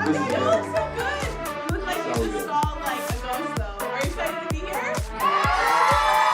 Okay, you look so good. You look like you just saw like a ghost though. Are you excited to be here?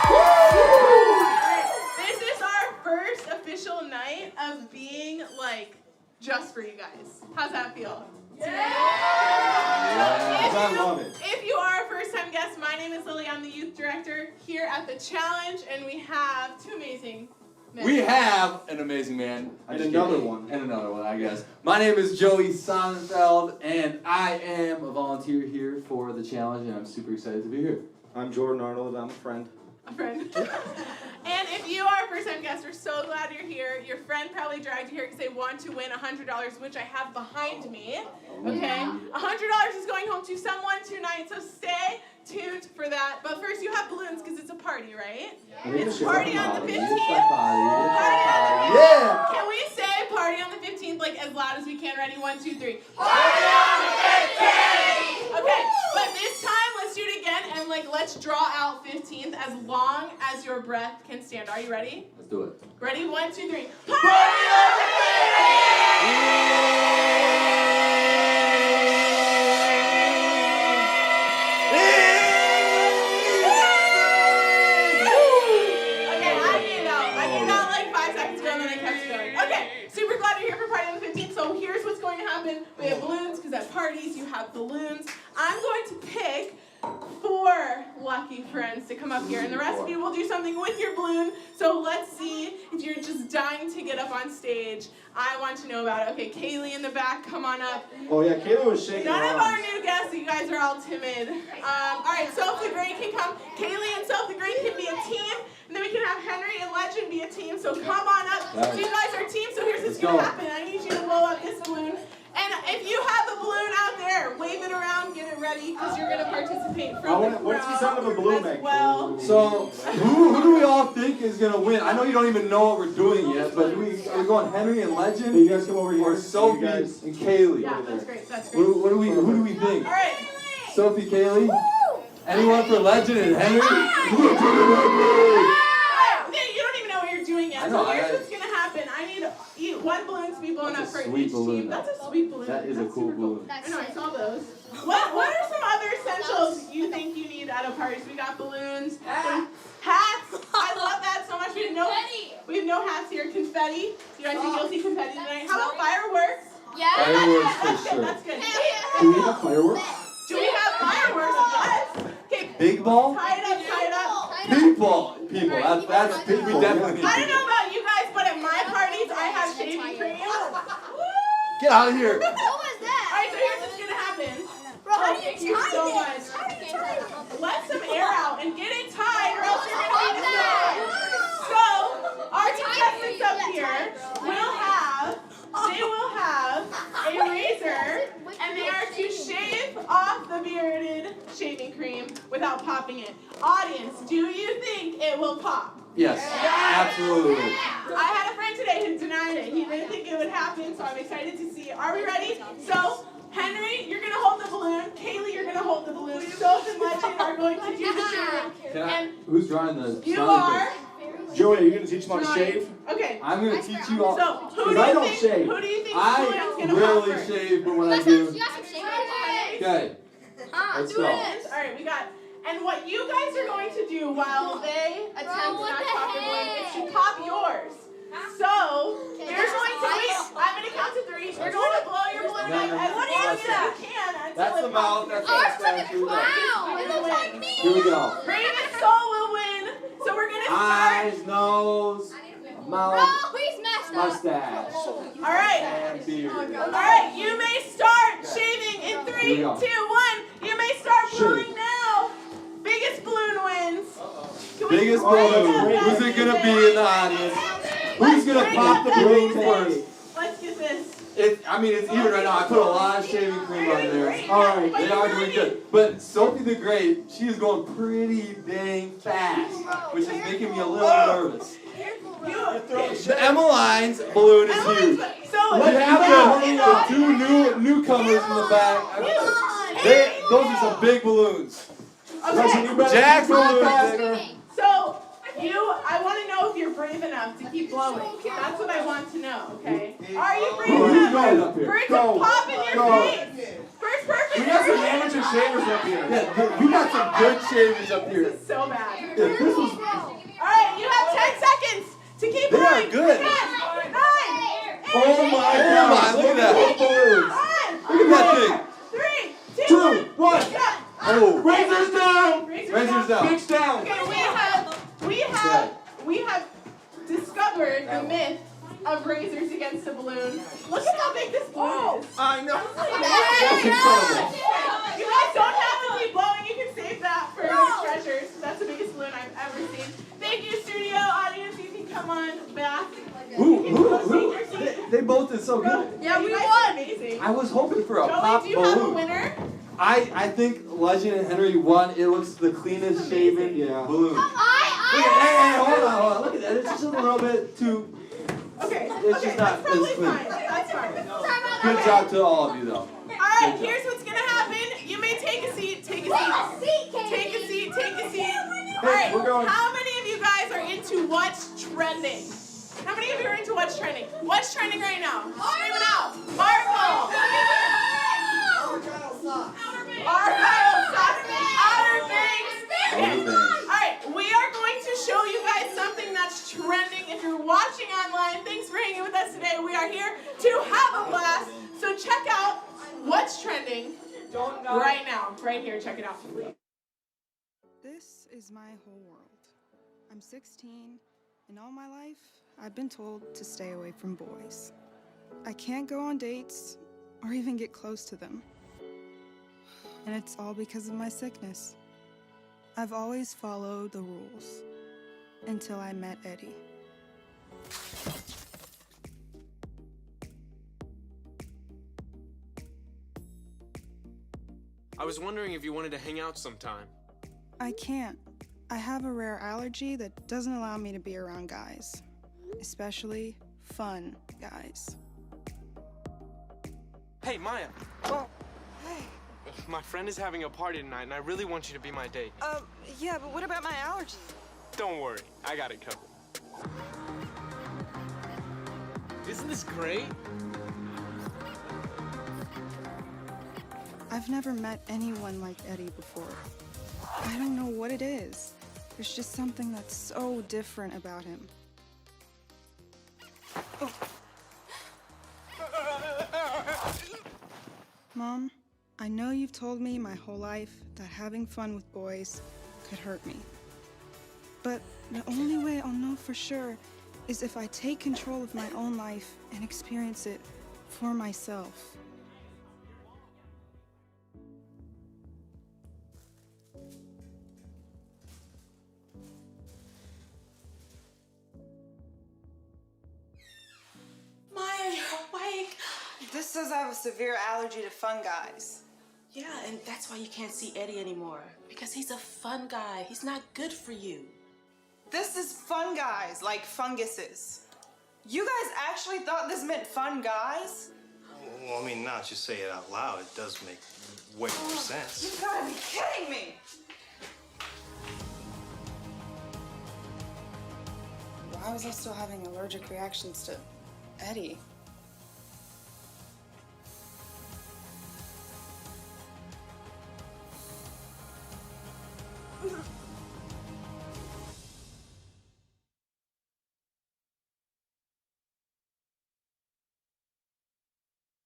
Alright, this is our first official night of being like just for you guys. How's that feel? I love it. If you are a first-time guest, my name is Lily. I'm the youth director here at the Challenge, and we have two amazing men. We have an amazing man. And another one. And another one, I guess. My name is Joey Sonnenfeld, and I am a volunteer here for the Challenge, and I'm super excited to be here. I'm Jordan Arnold. I'm a friend. A friend. And if you are a first-time guest, we're so glad you're here. Your friend probably dragged you here because they want to win $100, which I have behind me. Okay? $100 is going home to someone tonight, so stay tuned for that. But first, you have balloons because it's a party, right? It's party on the 15th. Yeah! Can we say party on the 15th like as loud as we can? Ready? 1, 2, 3. Party on the 15th! Okay, but this time let's do it again and like let's draw out 15th as long as your breath can stand. Are you ready? Let's do it. Ready? 1, 2, 3. Party on the 15th! Okay, I gave out. I gave out like 5 seconds ago and then I kept going. Okay, super glad you're here for Party on the 15th. So here's what's going to happen. We have balloons because at parties you have balloons. I'm going to pick 4 lucky friends to come up here, and the rest of you will do something with your balloon. So let's see if you're just dying to get up on stage. I want to know about it. Okay, Kaylee in the back, come on up. Oh yeah, Kayla was shaking. None of our new guests, you guys are all timid. All right, Soph the Great can come. Kaylee and Soph the Great can be a team, and then we can have Henry and Legend be a team. So come on up. So you guys are a team. So here's what's gonna happen. I need you to blow up this balloon. And if you have a balloon out there, wave it around, get it ready, because you're going to participate from the What's the crowd sound of a balloon as make? well. So, who do we all think is going to win? I know you don't even know what we're doing yet, but are we going Henry and Legend? Hey, you guys come over here. Or Sophie and Kaylee? Yeah, that's great, that's great. Who do we think? All right. Sophie, Kaylee? Anyone for Legend and Henry? You don't even know what you're doing yet. I know, So here's what's going to happen. I need one balloon to be blown up for sweet each balloon. team. That's a sweet balloon. That is a That's cool super balloon. I know, I saw those. What are some other essentials you think you need at a party? So we got balloons, hats. I love that so much. We have no hats here. Confetti. You guys think you'll see confetti tonight? How about fireworks? Fireworks for sure. That's good. Do we have fireworks? Do we have fireworks? Yes. Okay. Big ball? Tie it up. People. That's we definitely need I don't know about you guys, but at my parties, I have shaving cream. Get out of here. Alright, so here's what's gonna happen. Thank you so much. Let some air out and get it tied, or else you're gonna be destroyed. So, our contestants up here will have a razor, and they are to shave off the bearded shaving cream without popping it. Audience, do you think it will pop? Yes, absolutely. I had a friend today who denied it. He didn't think it would happen, so I'm excited to see it. Are we ready? So, Henry, you're going to hold the balloon. Kaylee, you're going to hold the balloon. Soph and Legend are going to do the shaving. Who's drawing the You smiley are... face? Joey, are you going to teach them how to shave? Okay. I'm going to teach you all. So, who do I you don't think, shave. who do you think I Julian's going to pop rarely first? shave, but when I do. Okay, let's go. Alright, we got... And what you guys are going to do while they attempt to not pop your balloon is to pop yours. So, you're going to wait. I'm going to count to 3. You're going to blow your balloon up as long as you can until That's it the pops. mouth. That's Here we go. Bravest soul will win. So we're going to start. Eyes, nose, mouth, mustache, Alright. and beard. Alright, you may start shaving in 3, 2, 1. You may start blowing now. Biggest balloon wins. Biggest balloon. Who's it going to be in the audience? Who's going to pop the balloon first? Let's get this. It's even right now. I put a lot of shaving cream on there. Alright. They are doing good. But Sophie the Great, she is going pretty dang fast, which is making me a little nervous. The Emma Line's balloon is huge. So We have the 2 newcomers in the back. Those are some big balloons. Okay. Jack's balloon. So I want to know if you're brave enough to keep blowing. That's what I want to know, okay? Are you brave enough for it to pop in your face? First person. We got some amateur shavers up here. Yeah, you got some good shavers up here. This is so bad. Yeah, this was. Alright, you have 10 seconds to keep blowing. They are good. 10, 9, 8, Oh my God! Look at that. Look at that thing. 3, 2, 2, 1. Oh. Razors down. Razors down. Picks down. Okay, we have discovered the myth of razors against a balloon. Look at how big this balloon is. I know. That's incredible. You guys don't have to keep blowing. You can save that for your treasures. That's the biggest balloon I've ever seen. Thank you, studio audience. You can come on back. Who? They both did so good. Yeah, we won. Amazing. I was hoping for a pop Jolie, do you have a balloon. winner? I think Legend and Henry won. It looks the cleanest shaven balloon. Look at, hey, hold on. Look at that. It's just a little bit too. Okay, It's just not that's probably as clean. fine. That's fine. Good job to all of you, though. Alright, here's what's gonna happen. You may take a seat. Take a seat. Take a seat. Take a seat. Alright, we're going. how many of you guys are into what's trending? How many of you are into what's trending? What's trending right now? Scream it out. Marvel. Argyle socks. Outer Banks. Alright, we are going to show you guys something that's trending. If you're watching online, thanks for hanging with us today. We are here to have a blast. So check out what's trending right now. Right here, check it out. This is my whole world. I'm 16, and all my life, I've been told to stay away from boys. I can't go on dates or even get close to them. And it's all because of my sickness. I've always followed the rules until I met Eddie. I was wondering if you wanted to hang out sometime. I can't. I have a rare allergy that doesn't allow me to be around guys, especially fun guys. Hey, Maya. Oh, hey. My friend is having a party tonight, and I really want you to be my date. Yeah, but what about my allergy? Don't worry, I got it covered. Isn't this great? I've never met anyone like Eddie before. I don't know what it is. There's just something that's so different about him. Oh. Mom, I know you've told me my whole life that having fun with boys could hurt me. But the only way I'll know for sure is if I take control of my own life and experience it for myself. Maya, you're awake. This says I have a severe allergy to fun guys. Yeah, and that's why you can't see Eddie anymore. Because he's a fun guy. He's not good for you. This is fun guys, like funguses. You guys actually thought this meant fun guys? Well, I mean, now that you say it out loud, it does make way more sense. You gotta be kidding me! Why was I still having allergic reactions to Eddie?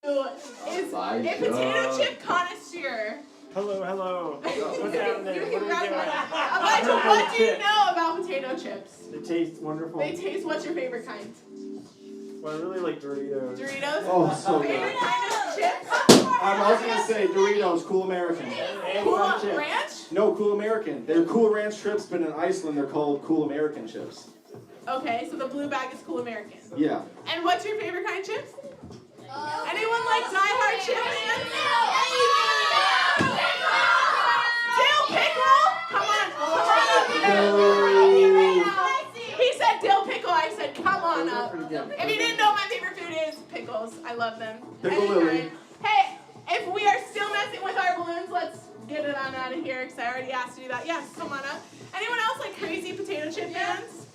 Is a potato chip connoisseur. Hello. What's happening? You What can are we grab doing? one. Elijah, what do you know about potato chips? They taste wonderful. They taste, what's your favorite kind? Well, I really like Doritos. Doritos? Oh, so good. Favorite kind of chips? I was gonna say Doritos, Cool American. And Cool fun chips. Ranch? No, Cool American. They're Cool Ranch chips, but in Iceland they're called Cool American chips. Okay, so the blue bag is Cool American. Yeah. And what's your favorite kind of chips? Anyone like Die Hard chips? Dill pickle? Come on. He said dill pickle, I said come on up. If you didn't know, my favorite food is pickles. I love them. Pickle Anytime. Lily. Hey, if we are still messing with our balloons, let's get it on out of here because I already asked to do that. Yes, come on up. Anyone else like crazy potato chip fans?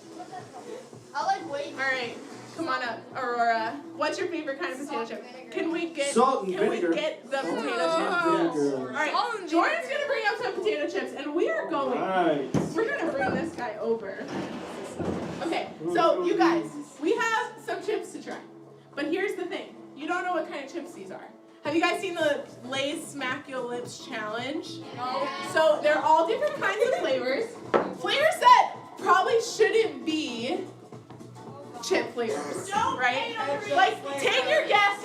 I like waiting. All right, come on up, Aurora. What's your favorite kind of potato chip? Can we get Salt and can vinegar. we get the potato chips? Vinegar. All right, Jordan's gonna bring up some potato chips, and we are going. Alright. We're gonna bring this guy over. Okay, so you guys, we have some chips to try, but here's the thing: you don't know what kind of chips these are. Have you guys seen the Lay's Smack Your Lips challenge? No. So they're all different kinds of flavors. Flavors that probably shouldn't be chip flavors, right? Like, take your guess.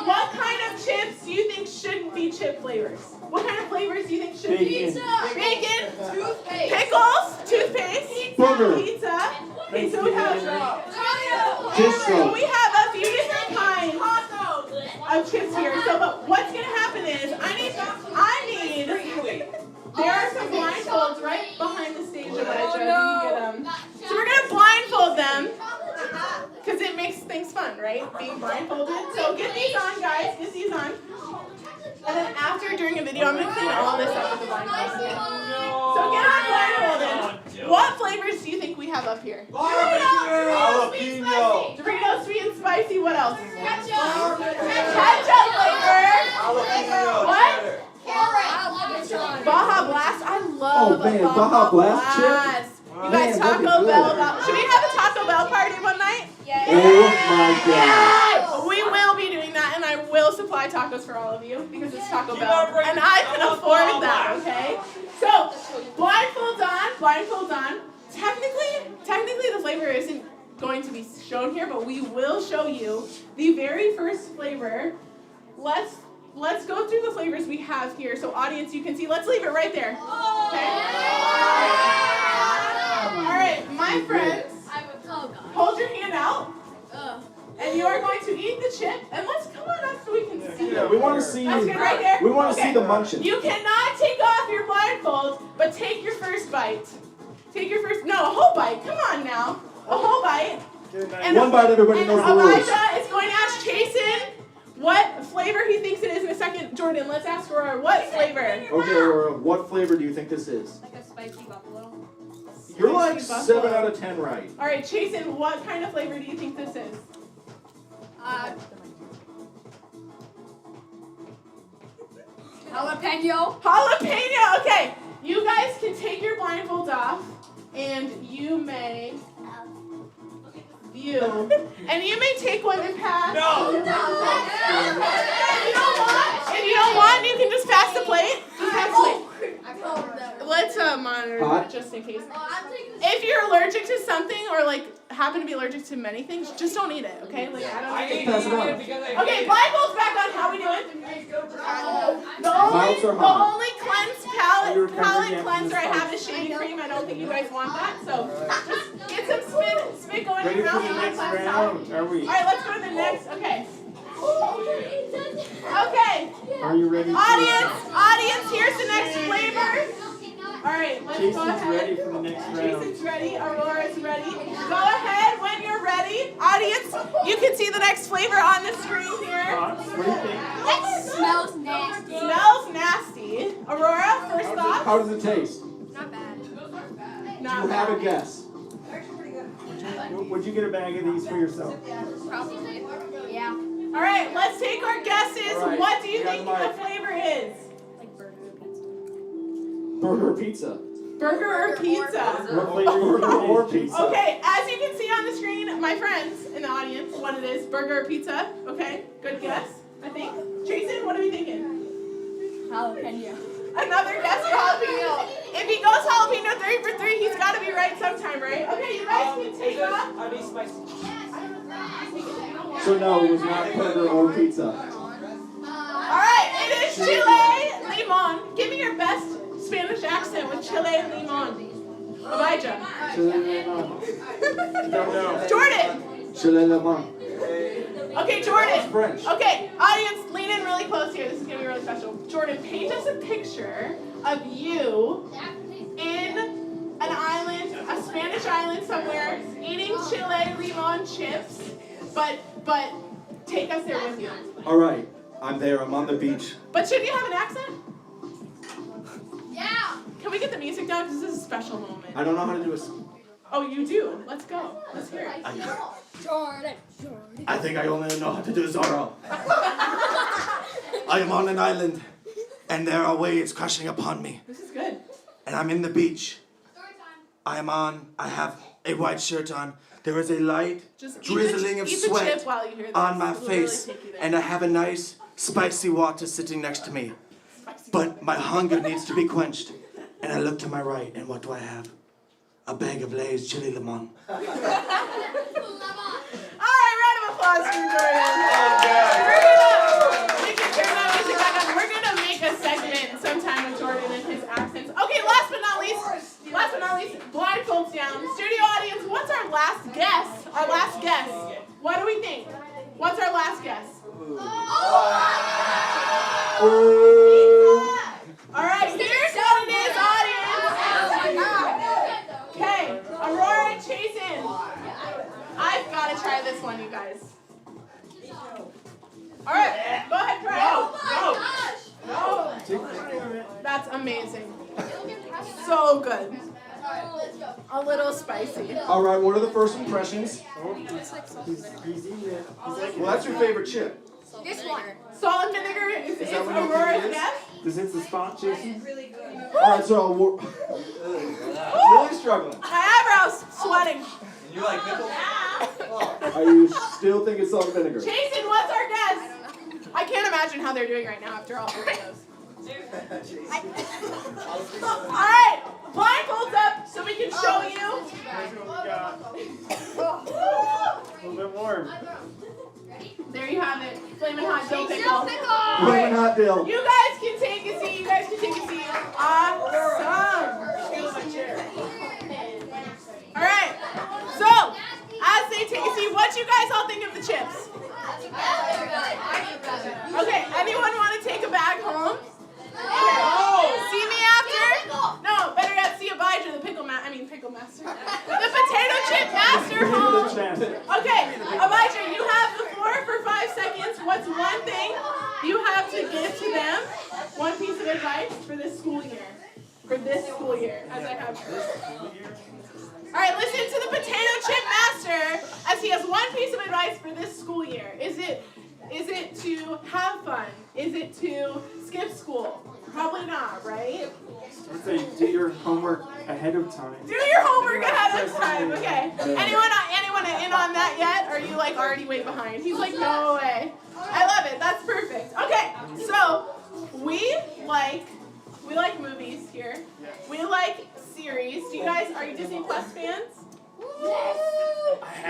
What kind of chips do you think shouldn't be chip flavors? What kind of flavors do you think should be? Bacon. Toothpaste. Pickles. Toothpaste. Burger. Pizza. Okay, so we have Distro. a few different kinds of chips here. So, but what's gonna happen is I need. There are some blindfolds right behind the stage, Elijah. You can get them. So we're gonna blindfold them because it makes things fun, right? Being blindfolded. So get these on, guys. Get these on. And then after, during a video, I'm gonna clean all this up with the blindfold. So get on blindfolded. What flavors do you think we have up here? Jalapeno. Doritos, sweet and spicy. What else? Ketchup. Ketchup flavor. Jalapeno. What? Carrot. Baja Blast. I love Oh, man, Baja Blast chip? You guys, Man, that'd be Taco good. Bell. Should we have a Taco Bell party one night? Oh my God. Yes! We will be doing that, and I will supply tacos for all of you because it's Taco Bell, and I can afford that. Okay. So blindfolds on. Technically, the flavor isn't going to be shown here, but we will show you the very first flavor. Let's go through the flavors we have here, so audience, you can see. Let's leave it right there. Okay. All right, my friends, hold your hand out, and you are going to eat the chip. And let's come on up so we can see. Yeah, we want to see. That's good right there. We want to Okay. see the munching. You cannot take off your blindfold, but take your first bite. A whole bite. Come on now, a whole bite. And One bite, everybody knows the rules. Elijah is going to ask Jason what flavor he thinks it is in a second. Jordan, let's ask Aurora what flavor. Okay, Aurora, what flavor do you think this is? Like a spicy buffalo. You're like Spicy 7 buffalo. out of 10 right. All right, Jason, what kind of flavor do you think this is? Jalapeno. Jalapeno. Okay, you guys can take your blindfolds off, and you may view, and you may take one and pass. No. If you don't want, you can just pass the plate. Just pass the plate. Let's monitor Hot? that just in case. If you're allergic to something or like happen to be allergic to many things, just don't eat it, okay? Like I don't. Pass it on. Okay, blindfolds back on. How we doing? Mouths are The hot. only palate cleanser I have is shaving cream. I don't think you guys want that, so just get some spit going in Ready your for mouth. the and next let's round? Are we? All right, let's go to the next. Okay. Okay. Are you ready? Audience, here's the next flavor. All right, let's go Jason's ahead. ready for the next round. Jason's ready. Aurora's ready. Go ahead when you're ready. Audience, you can see the next flavor on the screen here. What do you think? That smells nasty. Smells nasty. Aurora, first thoughts? How does it taste? Not bad. Do you have a guess? Would you get a bag of these for yourself? Probably. Yeah. All right, let's take our guesses. All right, What do you you got think the the mic. flavor is? Like burger Burger or pizza? Burger or pizza? What flavor Or is pizza. Okay, as you can see on the screen, my friends in the audience, what it is, burger or pizza. Okay, good guess, I think. Jason, what are we thinking? Jalapeno. Another guess for jalapeno. If he goes jalapeno 3 for 3, he's got to be right sometime, right? Okay, you guys can take off. So no, it was not burger or pizza. All right, it is chile limon. Give me your best Spanish accent with chile limon. Elijah. Don't know. Jordan. Chile lemon. Okay, Jordan. French. Okay, audience, lean in really close here. This is going to be really special. Jordan, paint us a picture of you in an island, a Spanish island somewhere, eating chile limon chips, but take us there with you. All right, I'm there. I'm on the beach. But should you have an accent? Can we get the music down? Because this is a special moment. I don't know how to do a... Oh, you do? Let's go. Let's hear it. Jordan. I think I only know how to do Zorro. I am on an island, and there are waves crashing upon me. This is good. And I'm in the beach. I have a white shirt on. There is a light Just drizzling of eat the sweat chip while you hear this. on my It'll really face, take you there. and I have a nice spicy water sitting next to me. Spicy. But my hunger needs to be quenched. And I look to my right, and what do I have? A bag of Lay's chili lemon. All right, round of applause for Jordan. We can turn that music back on. We're gonna make a segment sometime with Jordan and his accents. Okay, last but not least, blindfolds down. Studio audience, what's our last guess? Our last guess. What do we think? What's our last guess? All right, here's what it is, audience. Okay, Aurora and Chasen. I've got to try this one, you guys. All right, go ahead, try it. That's amazing. So good. A little spicy. All right, what are the first impressions? He's eating it. Well, that's your favorite chip. This one. Salt and vinegar is that what you think Aurora's it is? guess. Does it hit the spot, Jason? All right, so we're really struggling. My eyebrows sweating. And you like pickles? Are you still thinking salt and vinegar? Jason, what's our guess? I can't imagine how they're doing right now after all three of those. All right, blindfolds up so we can show you. A little bit warm. There you have it, flaming hot dill pickle. Flaming hot dill. You guys can take a seat. You guys can take a seat. Awesome. All right. So, as they take a seat, what you guys all think of the chips? Okay. Anyone want to take a bag home? See me after? No. Better yet, see Abijah, the pickle master. The potato chip master home. Okay, Abijah, you have the floor for 5 seconds. What's one thing you have to give to them? One piece of advice for this school year. As I have. All right, listen to the potato chip master as he has one piece of advice for this school year. Is it to have fun? Is it to skip school? Probably not, right? I would say do your homework ahead of time. Do your homework ahead of time. Okay. Anyone in on that yet? Or are you like already way behind? He's like, no way. I love it. That's perfect. Okay. So we like movies here. We like series. Are you Disney Plus fans?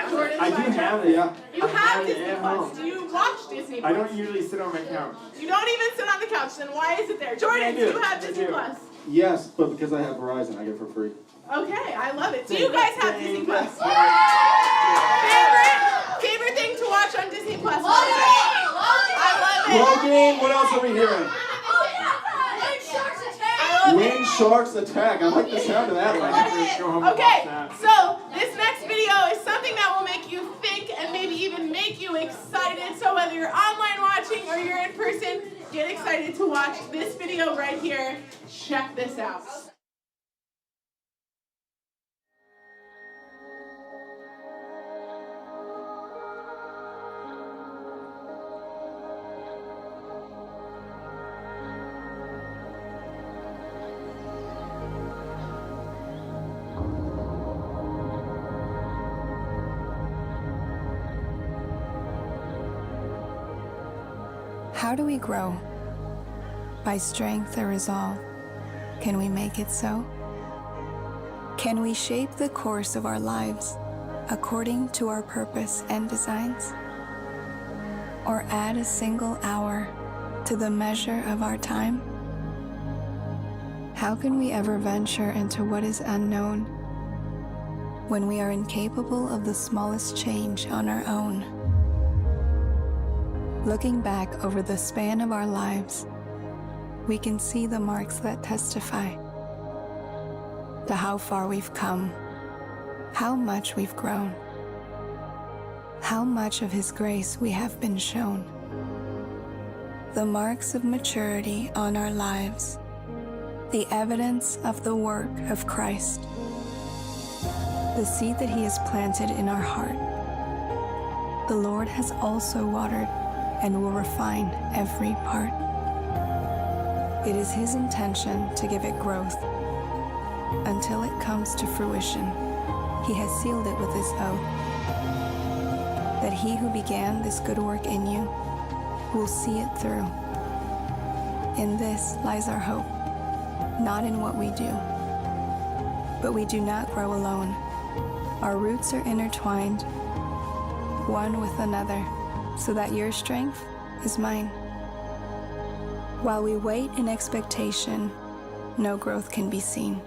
Jordan, I do have it. Yeah. You have Disney Plus. Do you watch Disney Plus? I don't usually sit on my couch. You don't even sit on the couch. Then why is it there? Jordan, do you have Disney Plus? Yes, but because I have Verizon, I get it for free. Okay, I love it. Do you guys have Disney Plus? Favorite thing to watch on Disney Plus? I love it. Logan, what else are we hearing? Wind Sharks Attack. I like the sound of that one. Okay, so this next video is something that will make you think and maybe even make you excited. So whether you're online watching or you're in person, get excited to watch this video right here. Check this out. How do we grow? By strength or resolve? Can we make it so? Can we shape the course of our lives according to our purpose and designs? Or add a single hour to the measure of our time? How can we ever venture into what is unknown when we are incapable of the smallest change on our own? Looking back over the span of our lives, we can see the marks that testify to how far we've come, how much we've grown, how much of His grace we have been shown. The marks of maturity on our lives the evidence of the work of Christ, the seed that he has planted in our heart. The Lord has also watered and will refine every part. It is his intention to give it growth. Until it comes to fruition, he has sealed it with his oath, that he who began this good work in you will see it through. In this lies our hope, not in what we do. But we do not grow alone. Our roots are intertwined, one with another, so that your strength is mine. While we wait in expectation, no growth can be seen.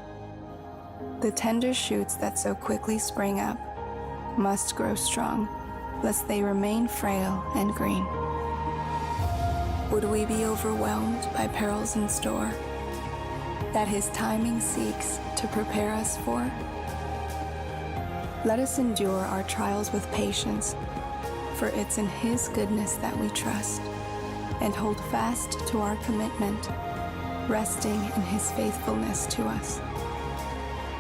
The tender shoots that so quickly spring up must grow strong, lest they remain frail and green. Would we be overwhelmed by perils in store that his timing seeks to prepare us for? Let us endure our trials with patience, for it's in his goodness that we trust, and hold fast to our commitment, resting in his faithfulness to us.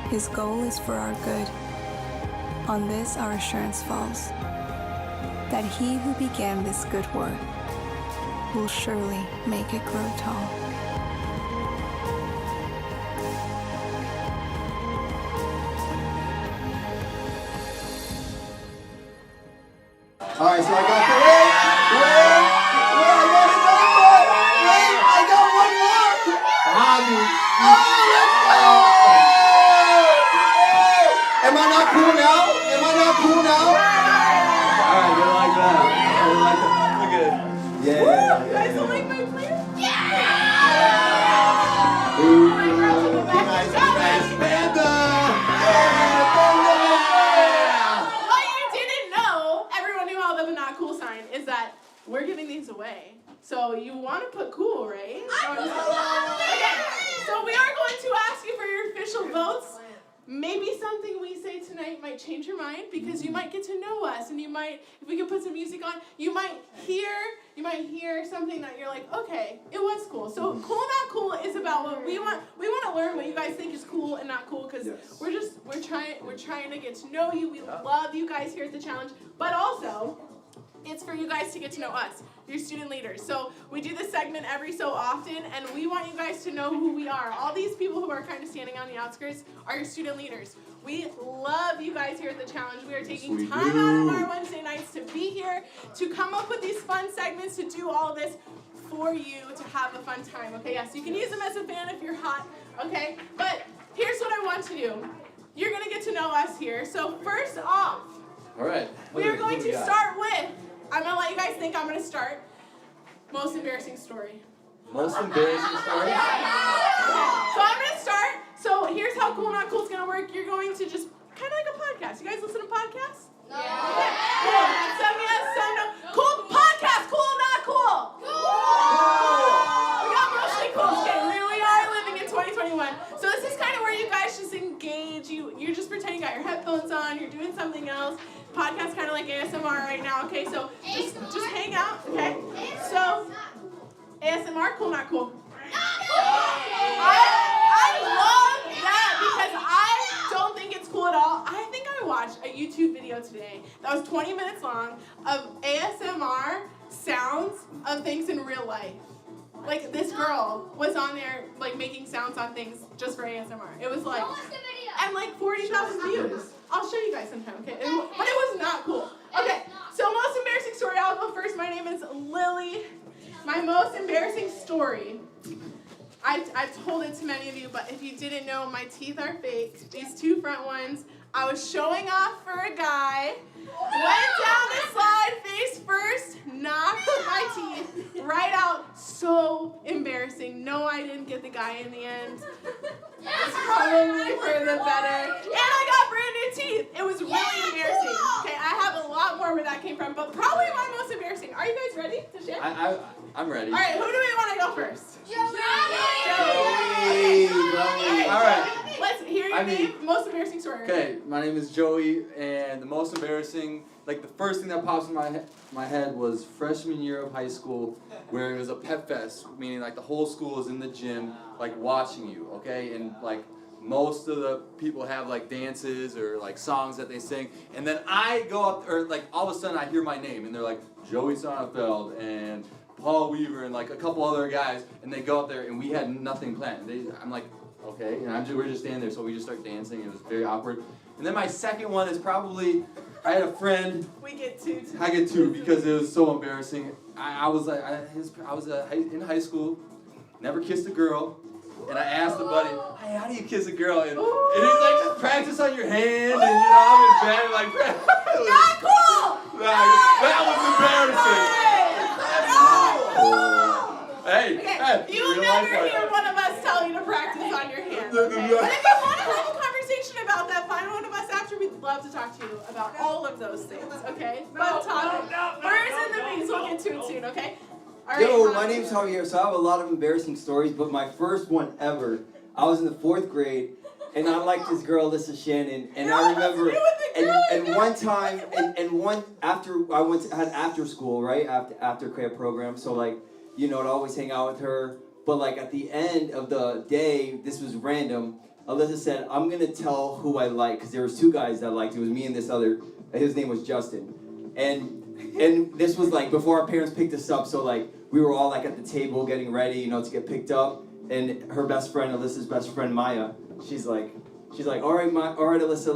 His goal is for our good. On this our assurance falls, that he who began this good work will surely make it grow tall. All right, so I got the wait, I got one more. Hobby. Am I not cool now? Am I not cool now? All right, they like that. They like that. Look at it. Yeah. You guys don't like my plan? Nice panda. What you didn't know, everyone knew how the not cool sign is that we're giving these away. So you want to put cool, right? Okay. So we are going to ask you for your official votes. Maybe something we say tonight might change your mind, because you might get to know us, and you might, if we could put some music on, you might hear something that you're like, okay, it was cool. So cool, not cool is about what we want. We want to learn what you guys think is cool and not cool, because we're trying to get to know you. We love you guys here at the challenge, but also it's for you guys to get to know us, your student leaders. So we do this segment every so often, and we want you guys to know who we are. All these people who are kind of standing on the outskirts are your student leaders. We love you guys here at the challenge. We are taking time out of our Wednesday nights to be here, to come up with these fun segments, to do all this for you, to have a fun time. Okay, yes, you can use them as a fan if you're hot, okay? But here's what I want to do. You're going to get to know us here. So first off, All right. we are going to start with, I'm going to let you guys think. I'm going to start. Most embarrassing story. Most embarrassing story? So I'm going to start. So here's how Cool Not Cool is going to work. You're going to just, kind of like a podcast. You guys listen to podcasts? No. Okay, cool. Some yes, some no. Cool podcast, cool, not cool. We got mostly cool. Okay, we are living in 2021. So this is kind of where you guys just engage. You're just pretending you got your headphones on. You're doing something else. Podcast kind of like ASMR right now, okay? So just hang out, okay? So ASMR, cool, not cool? I love that, because I don't think it's cool at all. I think I watched a YouTube video today that was 20 minutes long of ASMR sounds of things in real life. Like, this girl was on there, like, making sounds on things just for ASMR. It was like, and like 40,000 views. I'll show you guys sometime, okay? But it was not cool. Okay, so most embarrassing story. I'll go first. My name is Lily. My most embarrassing story. I've told it to many of you, but if you didn't know, my teeth are fake. These two front ones. I was showing off for a guy. Went down the slide face first, knocked my teeth right out. So embarrassing. No, I didn't get the guy in the end. It's probably for the better. And I got brand new teeth. It was really embarrassing. Okay, I have a lot more where that came from, but probably my most embarrassing. Are you guys ready to share? I'm ready. All right, who do we want to go first? Joey. All right. Let's hear your name. Most embarrassing story. Okay, my name is Joey, and the most embarrassing, like the first thing that pops in my head was freshman year of high school, where it was a pep fest, meaning like the whole school is in the gym, like watching you, okay? And like most of the people have like dances or like songs that they sing, and then I go up, or like all of a sudden I hear my name, and they're like Joey Sonnenfeld and Paul Weaver and like a couple other guys, and they go up there, and we had nothing planned. I'm like, okay, and we're just standing there, so we just start dancing. It was very awkward. And then my second one is probably, I had a friend. We get two. I get two because it was so embarrassing. I was in high school, never kissed a girl, and I asked the buddy, hey, how do you kiss a girl? And he's like, just practice on your hand, and I'm in bed like that. Not cool! That was embarrassing. Hey, You will never hear one of us tell you to practice on your hands. Okay? But if you want to have a conversation about that, find one of us after. We'd love to talk to you about all of those things, okay? But birds and the bees, we'll get to it soon, okay? All right, Yo, my name's Javier, so I have a lot of embarrassing stories, but my first one ever, I was in the 4th grade, and I liked this girl, Alyssa Shannon, and I remember, and one time, after I had after school, right, after camp program, so like, you know, I'd always hang out with her, but like at the end of the day, this was random, Alyssa said, I'm gonna tell who I like, because there was 2 guys that I liked, it was me and this other, his name was Justin, and this was like before our parents picked us up, so like, we were all like at the table getting ready, you know, to get picked up, and her best friend, Alyssa's best friend, Maya, she's like, all right, Alyssa,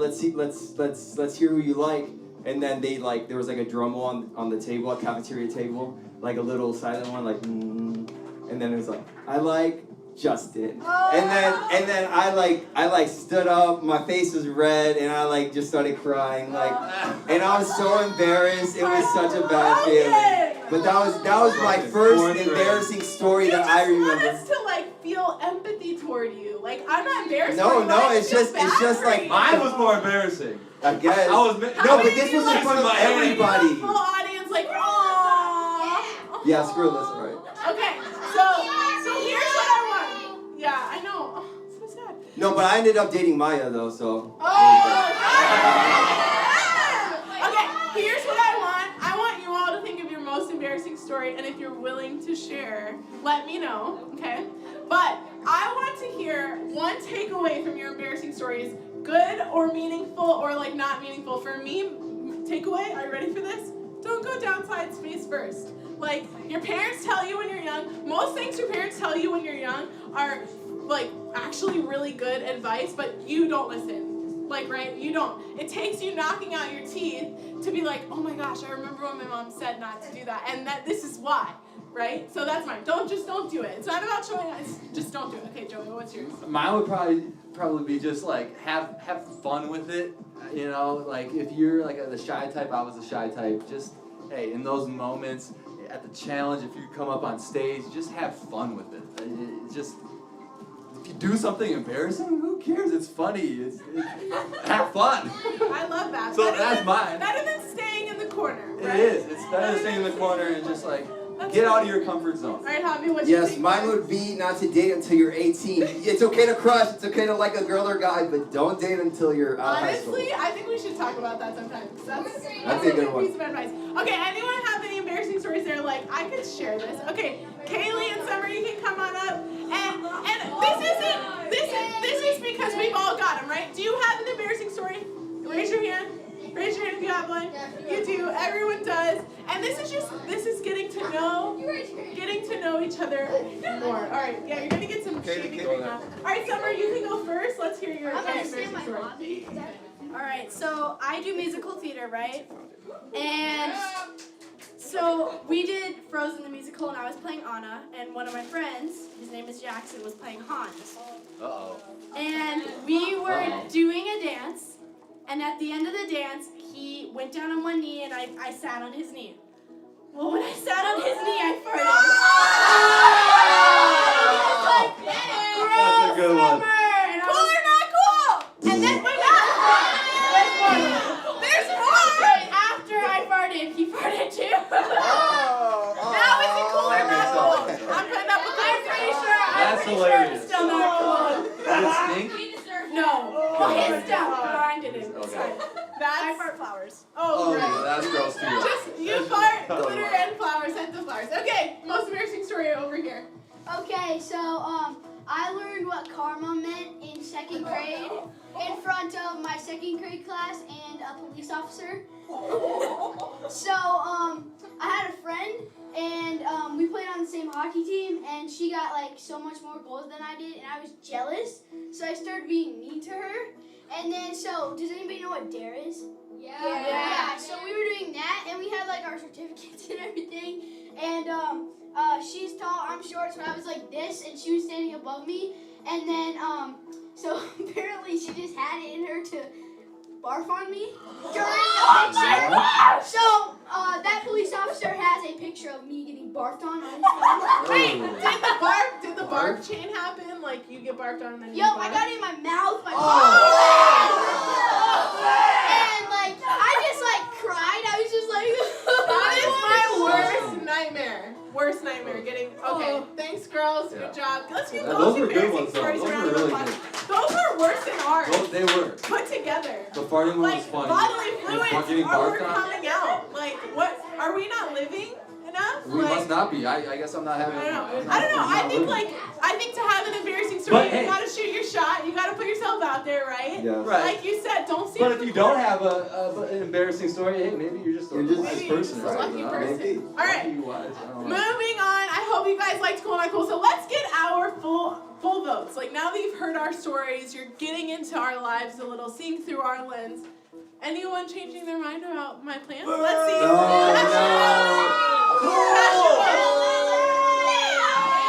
let's hear who you like. And then there was like a drum roll on the table, a cafeteria table, like a little silent one, like, and then it was like, I like Justin. And then I stood up, my face was red, and I just started crying, and I was so embarrassed. It was such a bad feeling. But that was my first embarrassing story that I remember. You just want us to feel empathy toward you. Like, I'm not embarrassed. No, it's just like mine was more embarrassing. I guess. But this was in front of everybody. Full audience, like, aww. Yeah, screw this, all right. Okay, so here's what I want. Yeah, I know. Oh, so sad. No, but I ended up dating Maya though, so. Okay, here's what I want. I want you all to think of your most embarrassing story, and if you're willing to share, let me know, okay? But I want to hear one takeaway from your embarrassing stories, good or meaningful or not meaningful. For me, takeaway, are you ready for this? Don't go downside space first. Like, your parents tell you when you're young, most things your parents tell you when you're young are actually really good advice, but you don't listen. Right? You don't. It takes you knocking out your teeth to be like, oh my gosh, I remember when my mom said not to do that, and that this is why, right? So that's mine. Don't do it. It's not about showing, it's just don't do it. Okay, Joey, what's yours? Mine would probably be just have fun with it, you know, if you're the shy type, I was the shy type, just, hey, in those moments, at the challenge, if you come up on stage, just have fun with it. If you do something embarrassing, who cares? It's funny. Have fun. I love that. So that's mine. Better than staying in the corner, right? It is. It's better than staying in the corner and just get out of your comfort zone. All right, Javi, what's your Yes, mine would be not to date until you're 18. It's okay to crush. It's okay to like a girl or guy, but don't date until you're out of high school. Honestly, I think we should talk about that sometime. That's a good one. Piece of advice. Okay, anyone have any embarrassing stories there? I could share this. Okay, Kaylee and Summer, you can come on up. And this is because we've all got them, right? Do you have an embarrassing story? Raise your hand. Raise your hand if you have one. You do. Everyone does. And this is getting to know each other more. All right. Yeah, you're gonna get some shaving cream now. All right, Summer, you can go first. Let's hear your embarrassing story. All right. So I do musical theater, right? And so we did Frozen the musical, and I was playing Anna, and one of my friends, his name is Jackson, was playing Hans. Uh-oh. And we were doing a dance, and at the end of the dance, he went down on one knee, and I sat on his knee. Well, when I sat on his knee, I farted. That's a good one. Cool or not cool? And then there's more. After I farted, he farted too. Now is it cool or not cool? I'm putting up with that. That's I'm pretty hilarious. sure it's still not cool. Did it stink? No. His stuff, but mine didn't. Okay. I fart flowers. Oh, right. That's ours. Okay, most embarrassing story over here. Okay, so I learned what karma meant in 2nd grade in front of my 2nd grade class and a police officer. So I had a friend, and we played on the same hockey team, and she got like so much more goals than I did, and I was jealous. So I started being mean to her. And then, so does anybody know what DARE is? Yeah. So we were doing that, and we had like our certificates and everything. And she's tall, I'm short, so I was like this, and she was standing above me. And then, so apparently she just had it in her to barf on me during the picture. So that police officer has a picture of me getting barfed on his phone. Wait, did the barf chain happen? Like you get barfed on and then you I barf? got it in my mouth, my and like I just like cried. I was just like That is my worst nightmare. Worst nightmare. Getting okay. Thanks, girls. Good job. Let's give those were good embarrassing ones, though. stories Those around were the really applause. good. Those were worse than ours. They were. Put together. The farting one Like was funny. bodily And fluids getting are barfed on. coming out. Like what? Are we not living enough? We must not be. I guess I'm not having. I don't know. I think to have an embarrassing story, you gotta shoot your shot. You gotta put yourself out there, right? Yeah. Right. Like you said, don't see. But if you don't have an embarrassing story, hey, maybe you're just a lucky person, a lucky right? person. All right. Lucky wise, I don't know. Moving on. I hope you guys liked Cool Not Cool. So let's get our full votes. Like now that you've heard our stories, you're getting into our lives a little, seeing through our lens. Anyone changing their mind about my plans? Let's see.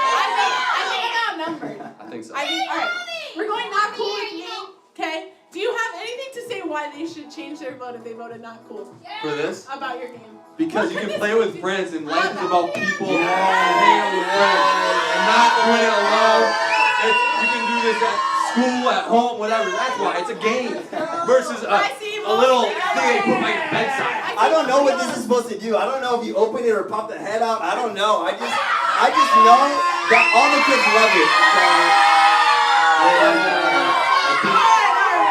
I think I'm outnumbered. I think so. All right. We're going not cool with you. Okay. Do you have anything to say why they should change their vote if they voted not cool For this? about your game? Because you can play with friends and life is about people and hanging out with friends and not doing it alone. You can do this at school, at home, whatever. That's why. It's a game versus a little thing they put by your bedside. I don't know what this is supposed to do. I don't know if you open it or pop the head out. I don't know. I just know that all the kids love it.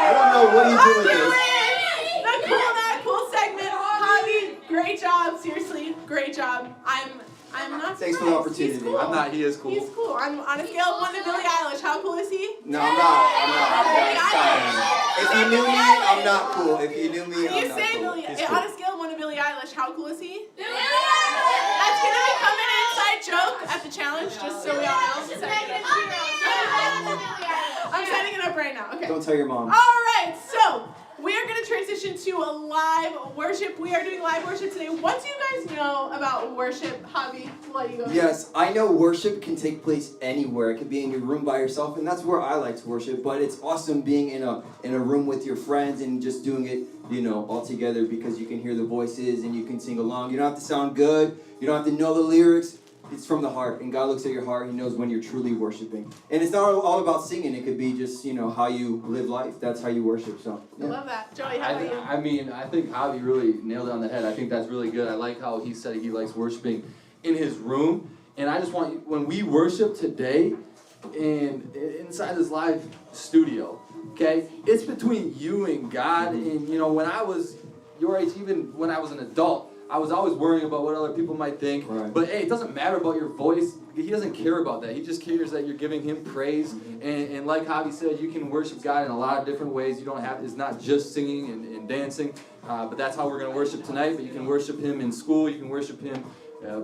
I don't know what you do with this. The Cool Not Cool segment. Javi, great job. Seriously, great job. I'm not surprised. Thanks for the opportunity. He's cool. I'm not. He is cool. He's cool. On a scale of 1 to Billie Eilish, how cool is he? No, I'm not. If you knew me, I'm not cool. If you knew me, I'm You not say cool. Billie, He's on cool. a scale of 1 to Billie Eilish, how cool is he? That's gonna become an inside joke at the challenge, just so we all know. I'm setting it up right now. Okay. Don't tell your mom. All right, so we are going to transition to a live worship. We are doing live worship today. What do you guys know about worship? Javi, we'll let you go. Yes, I know worship can take place anywhere. It could be in your room by yourself, and that's where I like to worship. But it's awesome being in a room with your friends and just doing it, all together because you can hear the voices and you can sing along. You don't have to sound good. You don't have to know the lyrics. It's from the heart, and God looks at your heart. He knows when you're truly worshiping. And it's not all about singing. It could be just, how you live life. That's how you worship. So, I love that. Joey, how about you? I think Javi really nailed it on the head. I think that's really good. I like how he said he likes worshiping in his room. And I just want you, when we worship today inside this live studio, okay, it's between you and God. And, when I was your age, even when I was an adult, I was always worrying about what other people might think. Right. But hey, it doesn't matter about your voice. He doesn't care about that. He just cares that you're giving him praise. And like Javi said, you can worship God in a lot of different ways. You don't have, it's not just singing and dancing. But that's how we're going to worship tonight. But you can worship him in school. You can worship him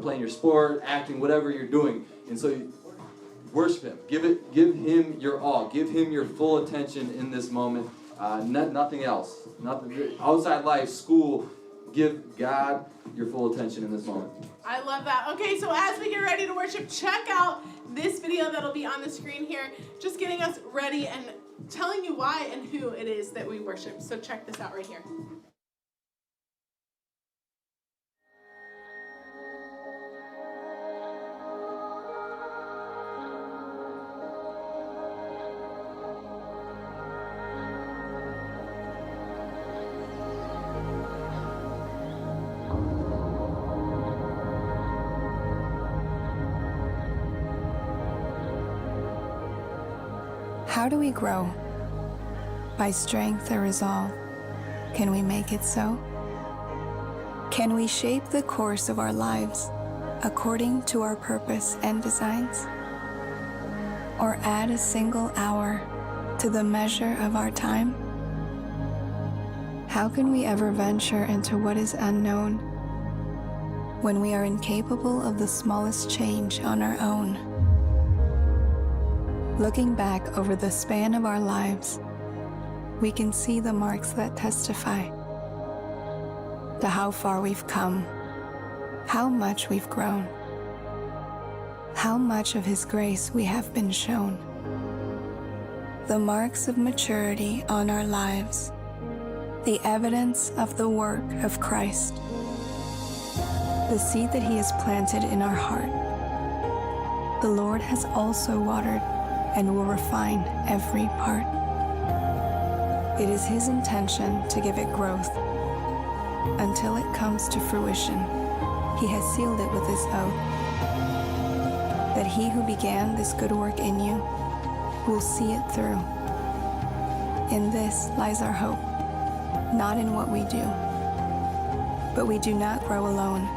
playing your sport, acting, whatever you're doing. And so you worship him. Give him your all. Give him your full attention in this moment. Nothing else. Nothing outside life, school. Give God your full attention in this moment. I love that. Okay, so as we get ready to worship, check out this video that'll be on the screen here, just getting us ready and telling you why and who it is that we worship. So check this out right here. How do we grow? By strength or resolve? Can we make it so? Can we shape the course of our lives according to our purpose and designs? Or add a single hour to the measure of our time? How can we ever venture into what is unknown when we are incapable of the smallest change on our own? Looking back over the span of our lives, we can see the marks that testify to how far we've come, how much we've grown, how much of His grace we have been shown. The marks of maturity on our lives, the evidence of the work of Christ, the seed that He has planted in our heart. The Lord has also watered and will refine every part. It is His intention to give it growth until it comes to fruition. He has sealed it with His oath, that He who began this good work in you will see it through. In this lies our hope, not in what we do. But we do not grow alone.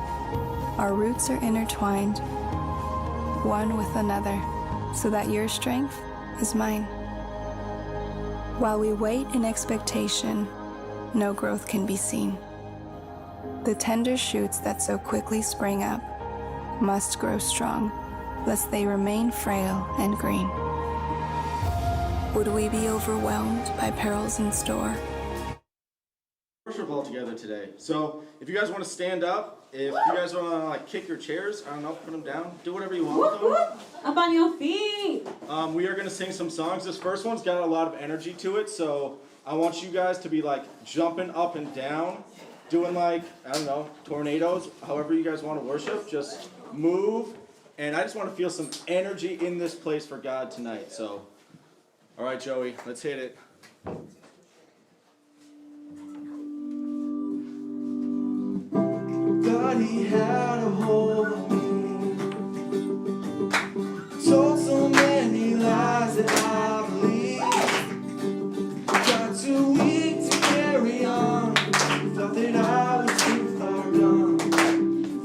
Our roots are intertwined, one with another, so that your strength is mine. While we wait in expectation, no growth can be seen. The tender shoots that so quickly spring up must grow strong, lest they remain frail and green. Would we be overwhelmed by perils in store? Worship all together today. So if you guys want to stand up, if you guys want to like kick your chairs, I don't know, put them down, do whatever you want with them. Up on your feet. We are going to sing some songs. This first one's got a lot of energy to it, so I want you guys to be like jumping up and down, doing like, I don't know, tornadoes, however you guys want to worship. Just move, and I just want to feel some energy in this place for God tonight. So, all right, Joey, let's hit it. God, He had a hold of me. Told so many lies that I believed. Got too weak to carry on. Thought that I was too far gone.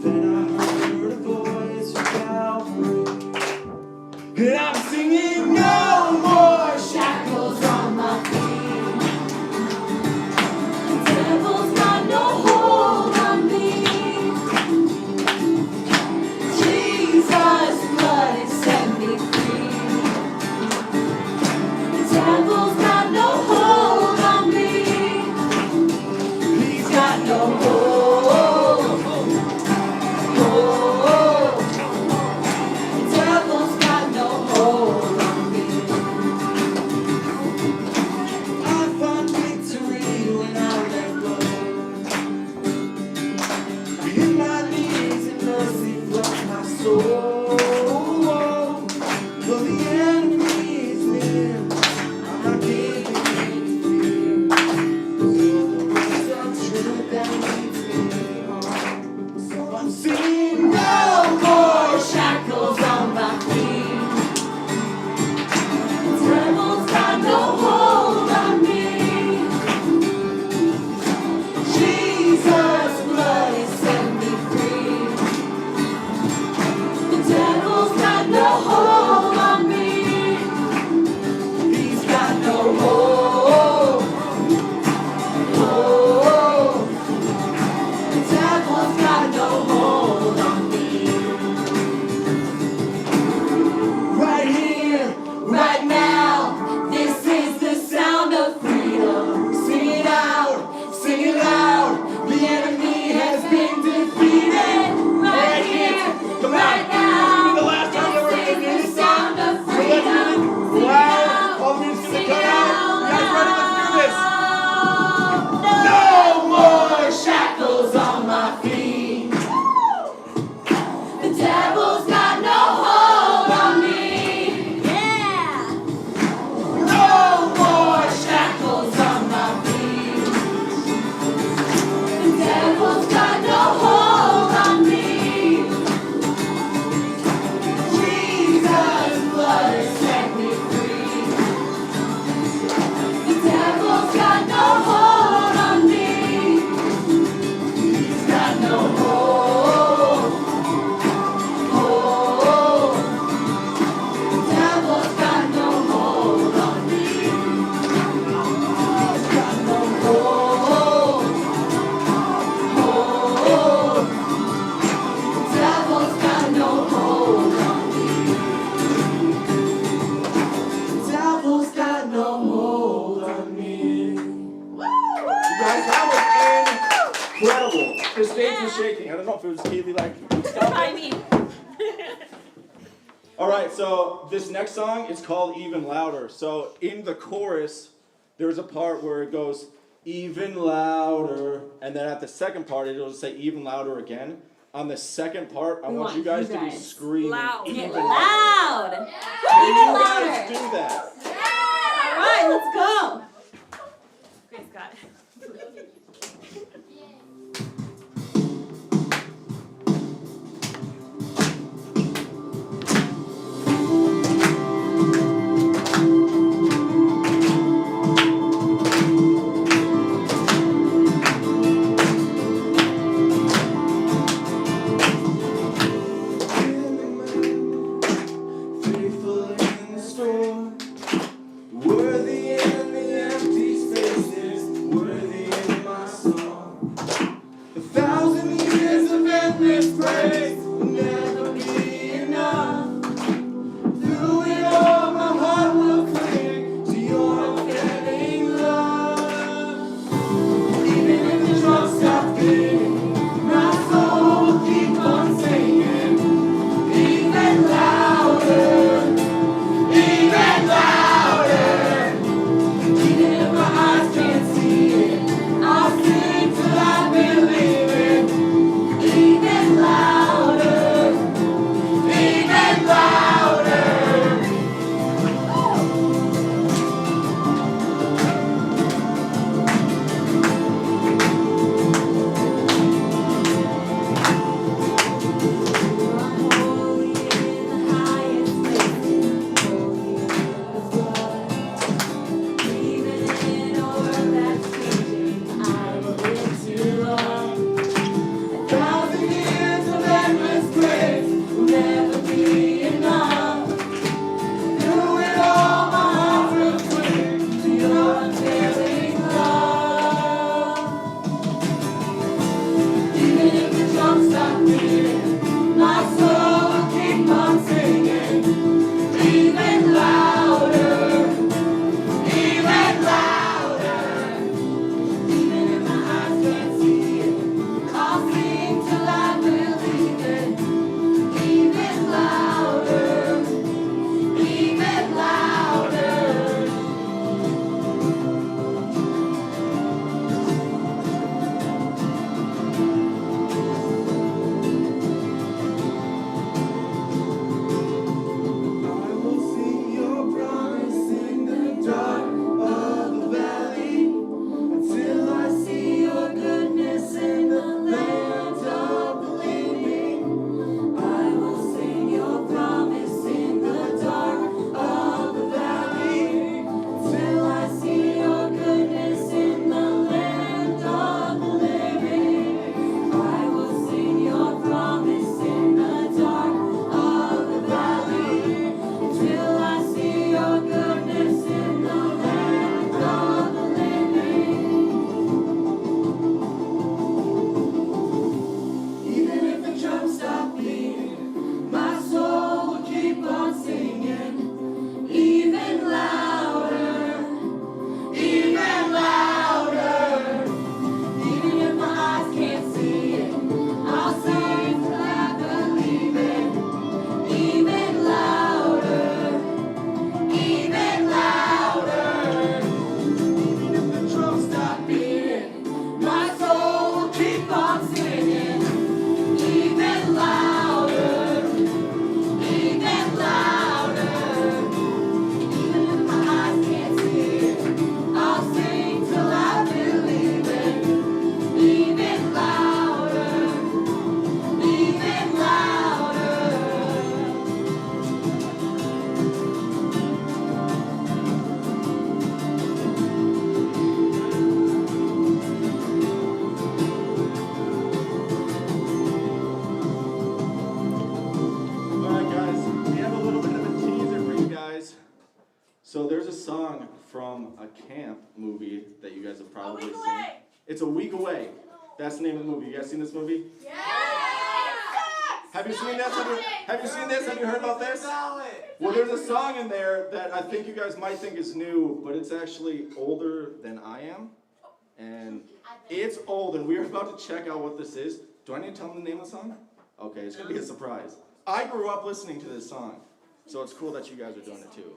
Then I heard a voice from Calvary, and I'm singing, no more shackles on my feet. The devil's got no hold on me. if it was Keely, like, stop I it. mean, All right, so this next song is called Even Louder. So in the chorus, there's a part where it goes even louder, and then at the second part, it'll say even louder again. On the second part, I want you guys to be screaming loud. even Get louder. loud. Can Even you guys louder. do that? All right, let's go. Grace got it. Faithful in the storm, worthy in the empty spaces, worthy in my song. 1,000 years of endless praise will never be enough. Through it all, my heart will cling to your unfailing love. Even if the drums stop beating, my soul will keep on singing. Even louder, even louder. Even if my eyes can't see it, I'll sing till I believe it. Even louder, even louder. Holy in the highest places, holy in the flood. Even in a world that's changing, I will live to love. 1,000 years of endless grace will never be enough. Through it all, my heart will cling to your unfailing love. Even if the drums stop beating, my soul will keep on singing. Even louder, even louder. Even if my eyes can't see it, I'll sing till I believe it. Even louder, even louder. I will sing your promise in the dark of the valley until I see your goodness in the land of the living. I will sing your promise in the dark of the valley until I see your goodness in the land of the living. I will sing your promise in the dark of the valley until I see your goodness in the land of the living. Even if the drums stop beating, my soul will keep on singing. Even louder, even louder. Even if my eyes can't see it, I'll sing till I believe it. Even louder, even louder. Even if the drums stop beating, my soul will keep on singing. Even louder, even louder. Even if my eyes can't see it, I'll sing till I believe it. Even louder, even louder. Alright guys, we have a little bit of a teaser for you guys. So there's a song from a camp movie that you guys have probably seen. It's A Week Away. That's the name of the movie. You guys seen this movie? Yes! Have you seen this? Have you seen this? Have you heard about this? Well, there's a song in there that I think you guys might think is new, but it's actually older than I am. And it's old, and we're about to check out what this is. Do I need to tell them the name of the song? Okay, it's gonna be a surprise. I grew up listening to this song, so it's cool that you guys are doing it too.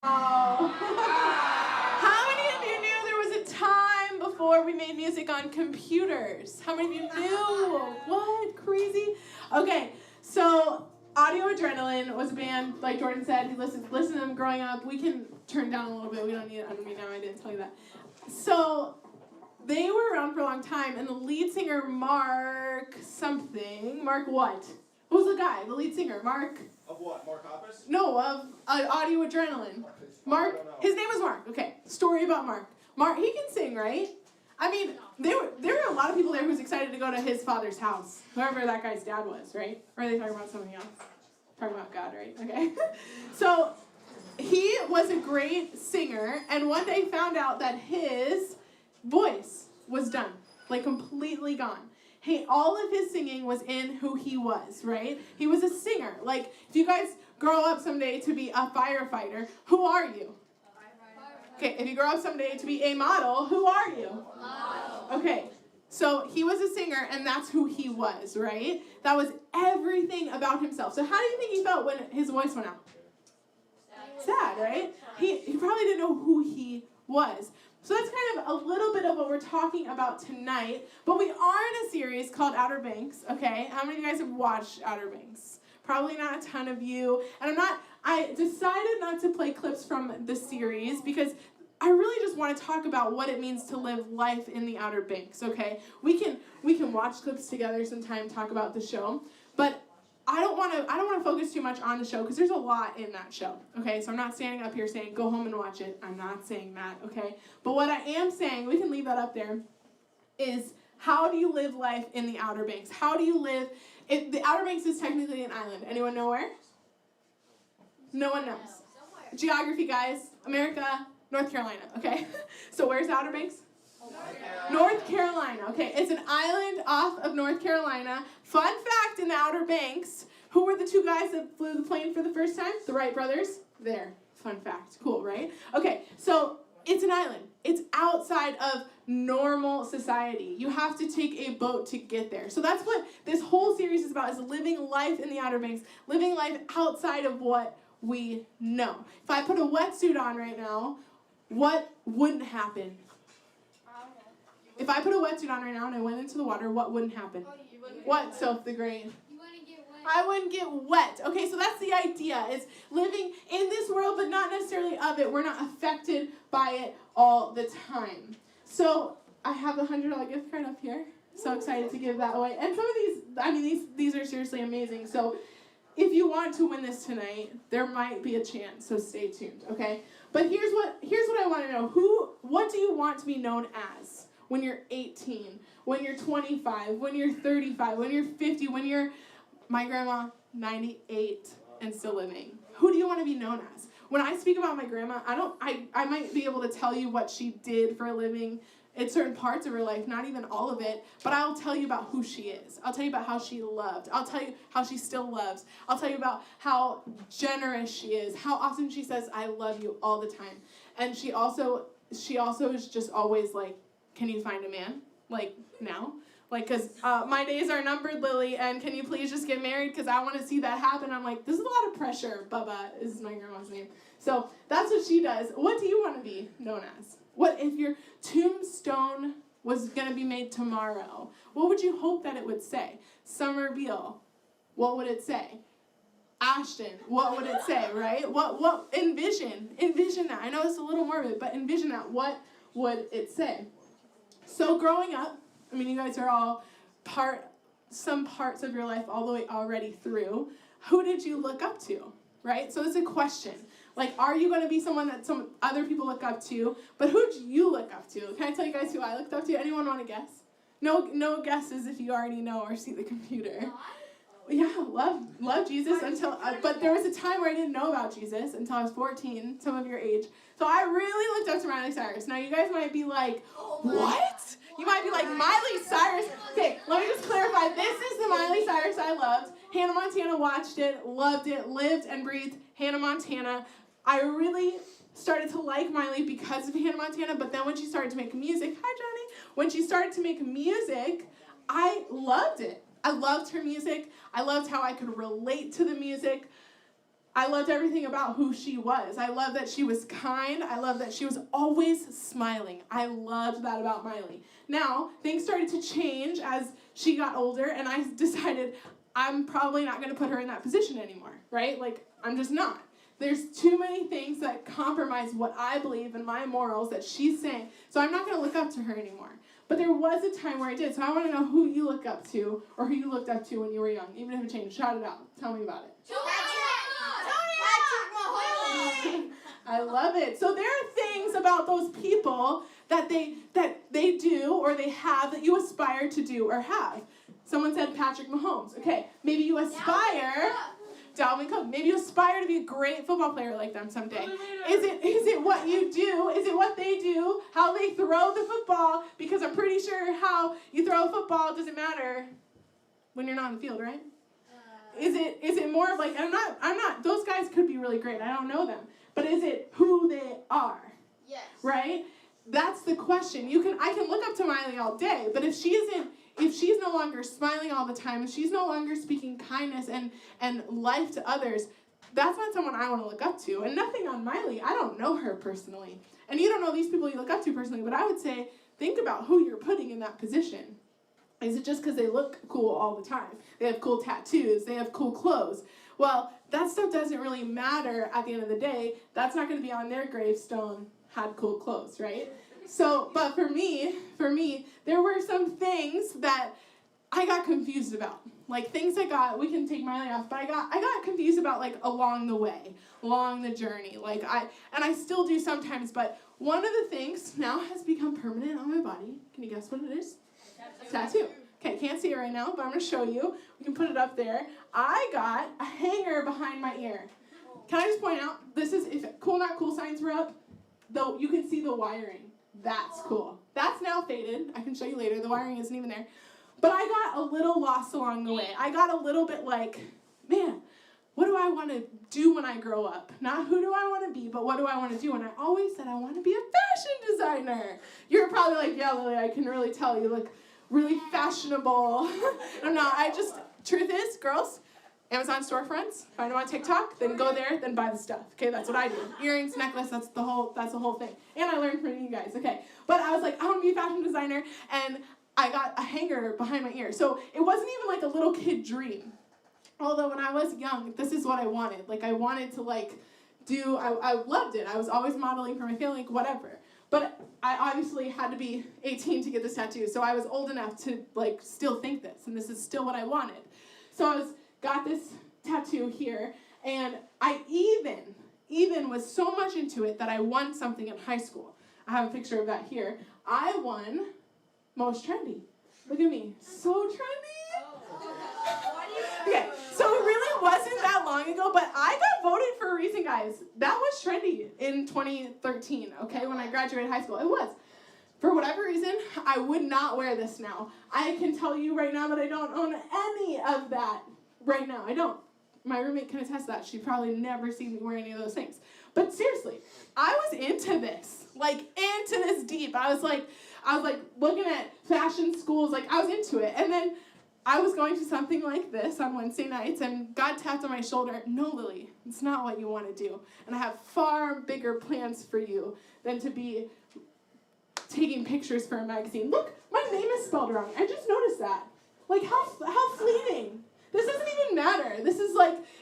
Oh. How many of you knew there was a time before we made music on computers? How many of you knew? What? Crazy? Okay, so Audio Adrenaline was a band, like Jordan said, he listened to them growing up. We can turn down a little bit. We don't need it under me now. I didn't tell you that. So they were around for a long time, and the lead singer, Mark what? Who's the guy? The lead singer, Mark? Of what? Mark Hoppus? No, of Audio Adrenaline. Mark, his name was Mark. Okay, story about Mark. Mark, he can sing, right? I mean, there were a lot of people there who was excited to go to his father's house, whoever that guy's dad was, right? Or are they talking about something else? Talking about God, right? Okay. So he was a great singer, and one day found out that his voice was done, like completely gone. Hey, all of his singing was in who he was, right? He was a singer. Like, if you guys grow up someday to be a firefighter, who are you? Okay, if you grow up someday to be a model, who are you? Model. Okay, so he was a singer, and that's who he was, right? That was everything about himself. So how do you think he felt when his voice went out? Sad, right? He probably didn't know who he was. So that's kind of a little bit of what we're talking about tonight. But we are in a series called Outer Banks, okay? How many of you guys have watched Outer Banks? Probably not a ton of you. And I decided not to play clips from the series because I really just want to talk about what it means to live life in the Outer Banks, okay? We can watch clips together sometime, talk about the show, but I don't want to focus too much on the show because there's a lot in that show, okay? So I'm not standing up here saying, go home and watch it. I'm not saying that, okay? But what I am saying, we can leave that up there, is how do you live life in the Outer Banks? How do you live? The Outer Banks is technically an island. Anyone know where? No one knows. Geography, guys. America, North Carolina, okay? So where's the Outer Banks? North Carolina, okay. It's an island off of North Carolina. Fun fact in the Outer Banks, who were the two guys that flew the plane for the first time? The Wright brothers. There. Fun fact. Cool, right? Okay, so it's an island. It's outside of normal society. You have to take a boat to get there. So that's what this whole series is about, is living life in the Outer Banks, living life outside of what we know. If I put a wetsuit on right now, what wouldn't happen? If I put a wetsuit on right now and I went into the water, what wouldn't happen? What, Soph the Great? I wouldn't get wet. Okay, so that's the idea, is living in this world, but not necessarily of it. We're not affected by it all the time. So I have a $100 gift card up here. So excited to give that away. And some of these are seriously amazing. So if you want to win this tonight, there might be a chance, so stay tuned, okay? But here's what I want to know. What do you want to be known as when you're 18, when you're 25, when you're 35, when you're 50, when you're, my grandma, 98 and still living? Who do you want to be known as? When I speak about my grandma, I might be able to tell you what she did for a living in certain parts of her life, not even all of it, but I'll tell you about who she is. I'll tell you about how she loved. I'll tell you how she still loves. I'll tell you about how generous she is, how often she says, I love you all the time. And she also is just always like, can you find a man? Like, now? Like, because my days are numbered, Lily, and can you please just get married? Because I want to see that happen. I'm like, this is a lot of pressure. Bubba is my grandma's name. So that's what she does. What do you want to be known as? What if your tombstone was going to be made tomorrow? What would you hope that it would say? Summer Beal, what would it say? Ashton, what would it say, right? What envision that. I know it's a little morbid, but envision that. What would it say? So growing up, I mean, you guys are all some parts of your life all the way already through. Who did you look up to, right? So it's a question. Like, are you going to be someone that some other people look up to? But who do you look up to? Can I tell you guys who I looked up to? Anyone want to guess? No guesses if you already know or see the computer. Yeah, love Jesus until, but there was a time where I didn't know about Jesus until I was 14, some of your age. So I really looked up to Miley Cyrus. Now you guys might be like, what? You might be like, Miley Cyrus? Okay, let me just clarify. This is the Miley Cyrus I loved. Hannah Montana watched it, loved it, lived and breathed Hannah Montana. I really started to like Miley because of Hannah Montana, but then when she started to make music, hi Johnny, when she started to make music, I loved it. I loved her music. I loved how I could relate to the music. I loved everything about who she was. I loved that she was kind. I loved that she was always smiling. I loved that about Miley. Now, things started to change as she got older, and I decided I'm probably not going to put her in that position anymore, right? Like, I'm just not. There's too many things that compromise what I believe and my morals that she's saying, so I'm not going to look up to her anymore. But there was a time where I did, so I want to know who you look up to or who you looked up to when you were young, even if it changed. Shout it out. Tell me about it. I love it. So there are things about those people that they do or they have that you aspire to do or have. Someone said Patrick Mahomes. Okay, maybe you aspire... Dalvin Cook. Maybe you aspire to be a great football player like them someday. Is it what you do? Is it what they do? How they throw the football? Because I'm pretty sure how you throw a football doesn't matter when you're not on the field, right? Is it more of like, I'm not, those guys could be really great. I don't know them. But is it who they are? Yes. Right? That's the question. I can look up to Miley all day, but if she's no longer smiling all the time, if she's no longer speaking kindness and life to others, that's not someone I want to look up to. And nothing on Miley, I don't know her personally. And you don't know these people you look up to personally, but I would say, think about who you're putting in that position. Is it just because they look cool all the time? They have cool tattoos, they have cool clothes. Well, that stuff doesn't really matter at the end of the day. That's not going to be on their gravestone, had cool clothes, right? So, but for me, there were some things that I got confused about. Like things we can take Miley off, but I got confused about like along the way, along the journey. Like I still do sometimes, but one of the things now has become permanent on my body. Can you guess what it is? Tattoo. Okay, can't see it right now, but I'm going to show you. We can put it up there. I got a hanger behind my ear. Can I just point out, this is, if cool not cool signs were up, though you can see the wiring. That's cool. That's now faded. I can show you later. The wiring isn't even there. But I got a little lost along the way. I got a little bit like, man, what do I want to do when I grow up? Not who do I want to be, but what do I want to do? And I always said I want to be a fashion designer. You're probably like, yeah, Lily, I can really tell you look really fashionable. I'm not. Truth is, girls, Amazon storefronts, find them on TikTok, then go there, then buy the stuff. Okay, that's what I do. Earrings, necklace, that's the whole thing. And I learned from you guys, okay. But I was like, I want to be a fashion designer, and I got a hanger behind my ear. So it wasn't even like a little kid dream. Although when I was young, this is what I wanted. Like I wanted to I loved it. I was always modeling for my family, like whatever. But I obviously had to be 18 to get this tattoo, so I was old enough to still think this, and this is still what I wanted. So got this tattoo here, and I even was so much into it that I won something in high school. I have a picture of that here. I won most trendy. Look at me, so trendy. Okay, so it really wasn't that long ago, but I got voted for a reason, guys. That was trendy in 2013, okay, when I graduated high school. It was. For whatever reason, I would not wear this now. I can tell you right now that I don't own any of that right now. I don't. My roommate can attest to that. She'd probably never seen me wear any of those things. But seriously, I was into this, into this deep. I was looking at fashion schools, I was into it. And then I was going to something like this on Wednesday nights, and God tapped on my shoulder, no, Lily, it's not what you want to do. And I have far bigger plans for you than to be taking pictures for a magazine. Look, my name is spelled wrong. I just noticed that. How fleeting. This doesn't even matter. This is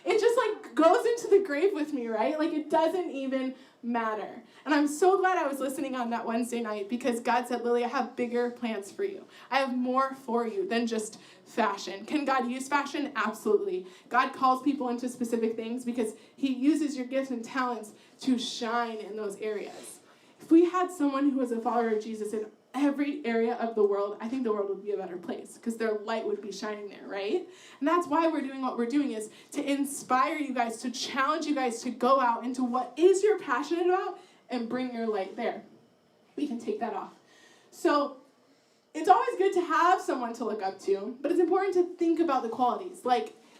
it just goes into the grave with me, right? It doesn't even matter. And I'm so glad I was listening on that Wednesday night because God said, Lily, I have bigger plans for you. I have more for you than just fashion. Can God use fashion? Absolutely. God calls people into specific things because he uses your gifts and talents to shine in those areas. If we had someone who was a follower of Jesus in every area of the world, I think the world would be a better place because their light would be shining there, right? And that's why we're doing what we're doing, is to inspire you guys, to challenge you guys to go out into what is you're passionate about and bring your light there. We can take that off. So it's always good to have someone to look up to, but it's important to think about the qualities.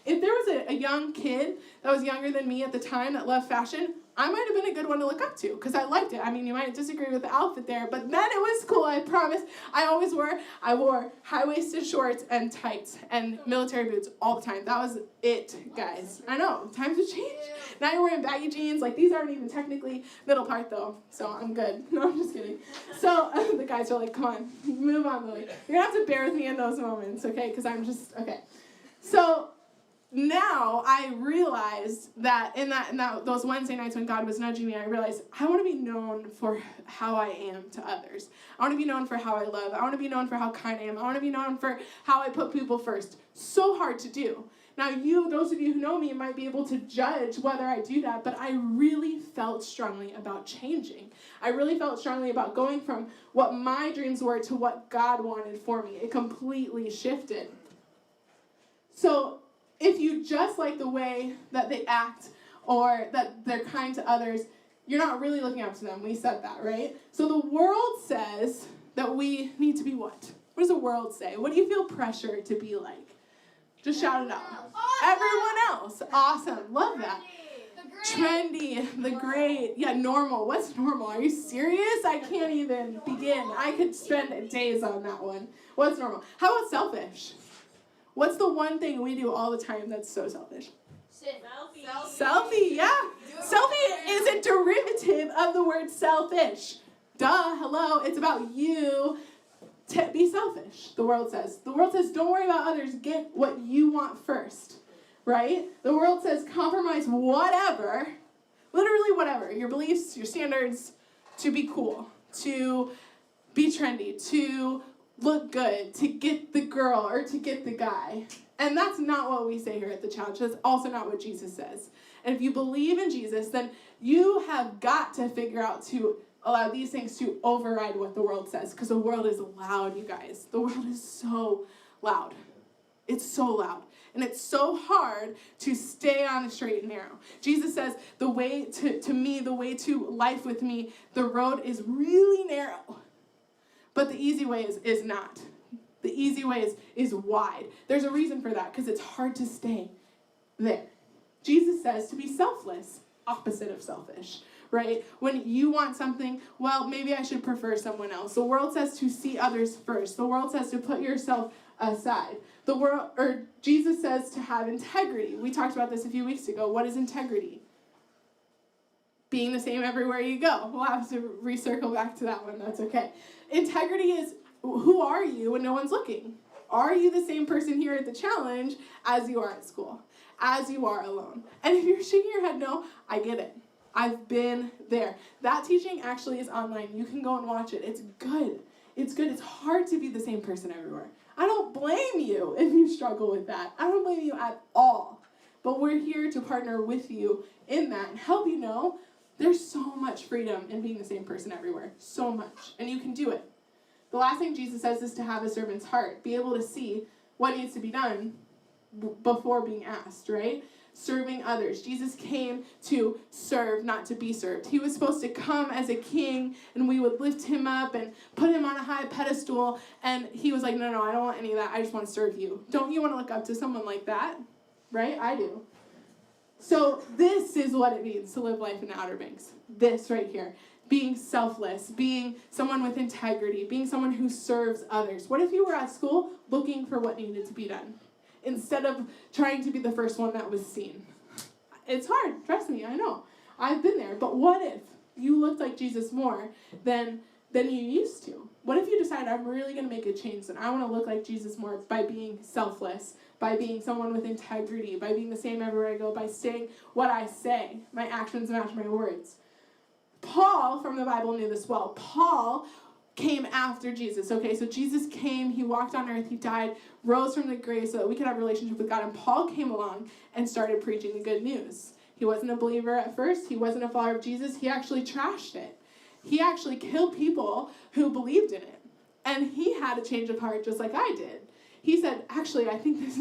If there was a young kid that was younger than me at the time that loved fashion, I might have been a good one to look up to because I liked it. I mean, you might disagree with the outfit there, but then it was cool, I promise. I wore high-waisted shorts and tights and military boots all the time. That was it, guys. I know, times have changed. Now you're wearing baggy jeans. These aren't even technically middle part, though, so I'm good. No, I'm just kidding. So the guys are like, come on, move on, Lily. You're going to have to bear with me in those moments, okay, because I'm just, okay. So now I realized that in those Wednesday nights when God was nudging me, I realized I want to be known for how I am to others. I want to be known for how I love. I want to be known for how kind I am. I want to be known for how I put people first. So hard to do. Now those of you who know me, might be able to judge whether I do that, but I really felt strongly about changing. I really felt strongly about going from what my dreams were to what God wanted for me. It completely shifted. So if you just like the way that they act or that they're kind to others, you're not really looking up to them. We said that, right? So the world says that we need to be what? What does the world say? What do you feel pressure to be like? Just shout it out. Awesome. Everyone else. Awesome. Love that. Trendy, the great. Yeah, normal. What's normal? Are you serious? I can't even begin. I could spend days on that one. What's normal? How about selfish? What's the one thing we do all the time that's so selfish? Selfie, yeah. Selfie is a derivative of the word selfish. Duh, hello, it's about you. Be selfish, the world says. The world says, don't worry about others, get what you want first, right? The world says, compromise whatever, literally whatever, your beliefs, your standards, to be cool, to be trendy, to look good, to get the girl or to get the guy. And that's not what we say here at the Challenge. That's also not what Jesus says. And if you believe in Jesus, then you have got to figure out to allow these things to override what the world says, because the world is loud, you guys. The world is so loud. It's so loud. And it's so hard to stay on the straight and narrow. Jesus says, the way to me, the way to life with me, the road is really narrow. But the easy way is not. The easy way is wide. There's a reason for that, because it's hard to stay there. Jesus says to be selfless, opposite of selfish. Right? When you want something, well, maybe I should prefer someone else. The world says to see others first. The world says to put yourself aside. Jesus says to have integrity. We talked about this a few weeks ago. What is integrity? Being the same everywhere you go. We'll have to recircle back to that one. That's okay. Integrity is, who are you when no one's looking? Are you the same person here at the Challenge as you are at school? As you are alone? And if you're shaking your head no, I get it. I've been there. That teaching actually is online. You can go and watch it. It's good. It's good. It's hard to be the same person everywhere. I don't blame you if you struggle with that. I don't blame you at all. But we're here to partner with you in that and help you know there's so much freedom in being the same person everywhere. So much. And you can do it. The last thing Jesus says is to have a servant's heart. Be able to see what needs to be done before being asked, right? Serving others. Jesus came to serve, not to be served. He was supposed to come as a king, and we would lift him up and put him on a high pedestal, and he was like, no, I don't want any of that. I just want to serve you. Don't you want to look up to someone like that? Right? I do. So this is what it means to live life in the Outer Banks. This right here. Being selfless, being someone with integrity, being someone who serves others. What if you were at school looking for what needed to be done, instead of trying to be the first one that was seen? It's hard, trust me, I know. I've been there. But what if you looked like Jesus more than you used to? What if you decide, I'm really going to make a change, and I want to look like Jesus more by being selfless, by being someone with integrity, by being the same everywhere I go, by saying what I say. My actions match my words. Paul from the Bible knew this well. Paul came after Jesus. Okay, so Jesus came, he walked on earth, he died, rose from the grave so that we could have a relationship with God. And Paul came along and started preaching the good news. He wasn't a believer at first. He wasn't a follower of Jesus. He actually trashed it. He actually killed people who believed in it. And he had a change of heart just like I did. He said, actually, I think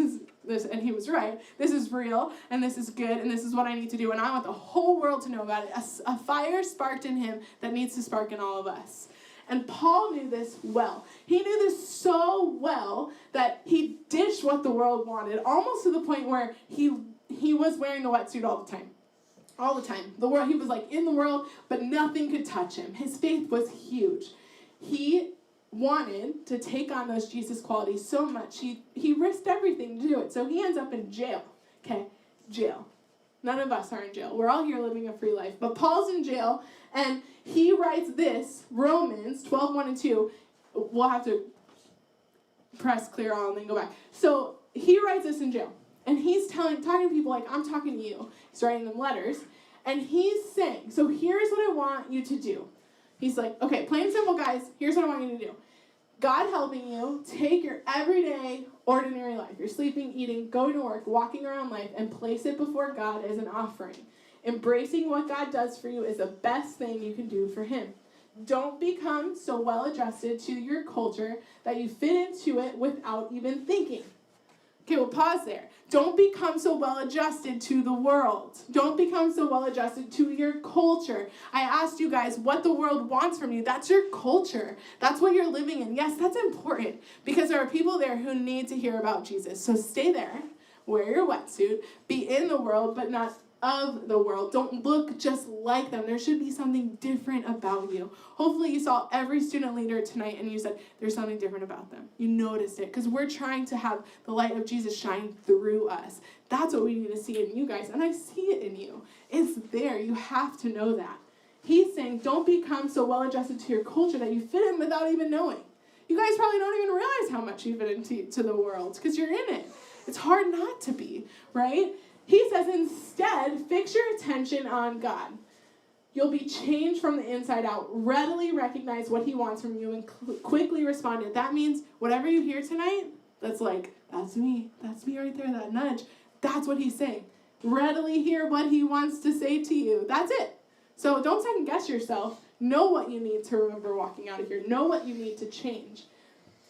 this, and he was right. This is real, and this is good, and this is what I need to do. And I want the whole world to know about it. A fire sparked in him that needs to spark in all of us. And Paul knew this well. He knew this so well that he ditched what the world wanted, almost to the point where he was wearing the wetsuit all the time. All the time. The world, he was like in the world, but nothing could touch him. His faith was huge. He wanted to take on those Jesus qualities so much. He risked everything to do it. So he ends up in jail. Okay, jail. None of us are in jail. We're all here living a free life. But Paul's in jail, and he writes this, Romans 12:1-2. We'll have to press clear all and then go back. So he writes this in jail. And he's talking to people like, I'm talking to you. He's writing them letters. And he's saying, so here's what I want you to do. He's like, okay, plain and simple, guys, here's what I want you to do. God helping you take your everyday, ordinary life. You're sleeping, eating, going to work, walking around life, and place it before God as an offering. Embracing what God does for you is the best thing you can do for him. Don't become so well adjusted to your culture that you fit into it without even thinking. Okay, we'll pause there. Don't become so well adjusted to the world. Don't become so well adjusted to your culture. I asked you guys what the world wants from you. That's your culture. That's what you're living in. Yes, that's important because there are people there who need to hear about Jesus. So stay there, wear your wetsuit, be in the world, but not of the world. Don't look just like them. There should be something different about you. Hopefully you saw every student leader tonight and you said, there's something different about them. You noticed it because we're trying to have the light of Jesus shine through us. That's what we need to see in you guys, and I see it in you. It's there. You have to know that. He's saying, don't become so well-adjusted to your culture that you fit in without even knowing. You guys probably don't even realize how much you fit into the world because you're in it. It's hard not to be, right? He says, instead, fix your attention on God. You'll be changed from the inside out. Readily recognize what he wants from you and quickly respond to it. That means whatever you hear tonight, that's like, that's me. That's me right there, that nudge. That's what he's saying. Readily hear what he wants to say to you. That's it. So don't second guess yourself. Know what you need to remember walking out of here. Know what you need to change.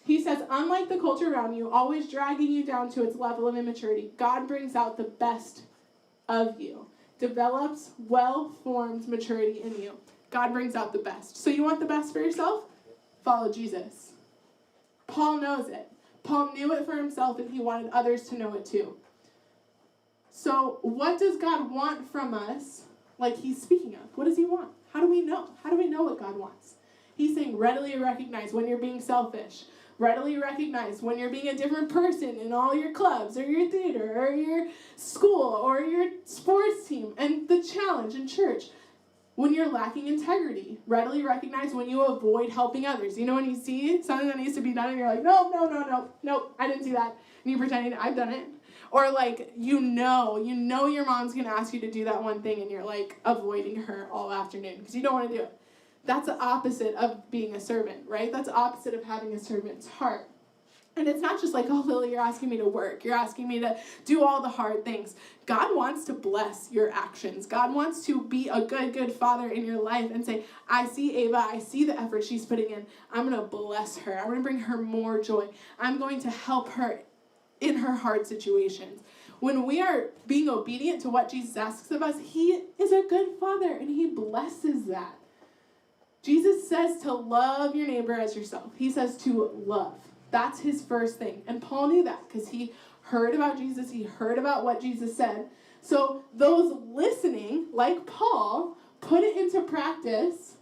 He says, unlike the culture around you, always dragging you down to its level of immaturity, God brings out the best of you. Develops well-formed maturity in you. God brings out the best. So you want the best for yourself? Follow Jesus. Paul knows it. Paul knew it for himself, and he wanted others to know it too. So what does God want from us, like he's speaking of? What does he want? How do we know? How do we know what God wants? He's saying, readily recognize when you're being selfish. Readily recognize when you're being a different person in all your clubs or your theater or your school or your sports team and the challenge in church. When you're lacking integrity, readily recognize when you avoid helping others. You know when you see something that needs to be done and you're like, no, I didn't see that. And you pretend I've done it. Or like, you know your mom's going to ask you to do that one thing and you're like avoiding her all afternoon because you don't want to do it. That's the opposite of being a servant, right? That's the opposite of having a servant's heart. And it's not just like, oh, Lily, you're asking me to work. You're asking me to do all the hard things. God wants to bless your actions. God wants to be a good father in your life and say, I see Ava. I see the effort she's putting in. I'm going to bless her. I'm going to bring her more joy. I'm going to help her in her hard situations. When we are being obedient to what Jesus asks of us, he is a good father and he blesses that. Jesus says to love your neighbor as yourself. He says to love. That's his first thing. And Paul knew that because he heard about Jesus. He heard about what Jesus said. So those listening, like Paul, put it into practice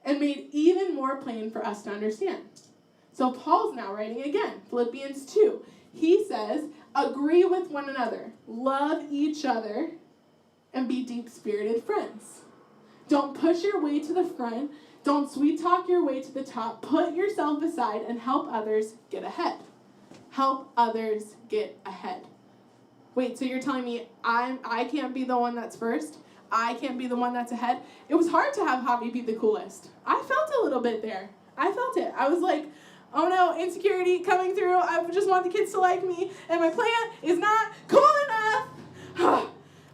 and made even more plain for us to understand. So Paul's now writing again, Philippians 2. He says, agree with one another, love each other, and be deep-spirited friends. Don't push your way to the front. Don't sweet-talk your way to the top. Put yourself aside and help others get ahead. Help others get ahead. Wait, so you're telling me I can't be the one that's first? I can't be the one that's ahead? It was hard to have Javi be the coolest. I felt a little bit there. I felt it. I was like, oh no, insecurity coming through. I just want the kids to like me, and my plan is not cool enough.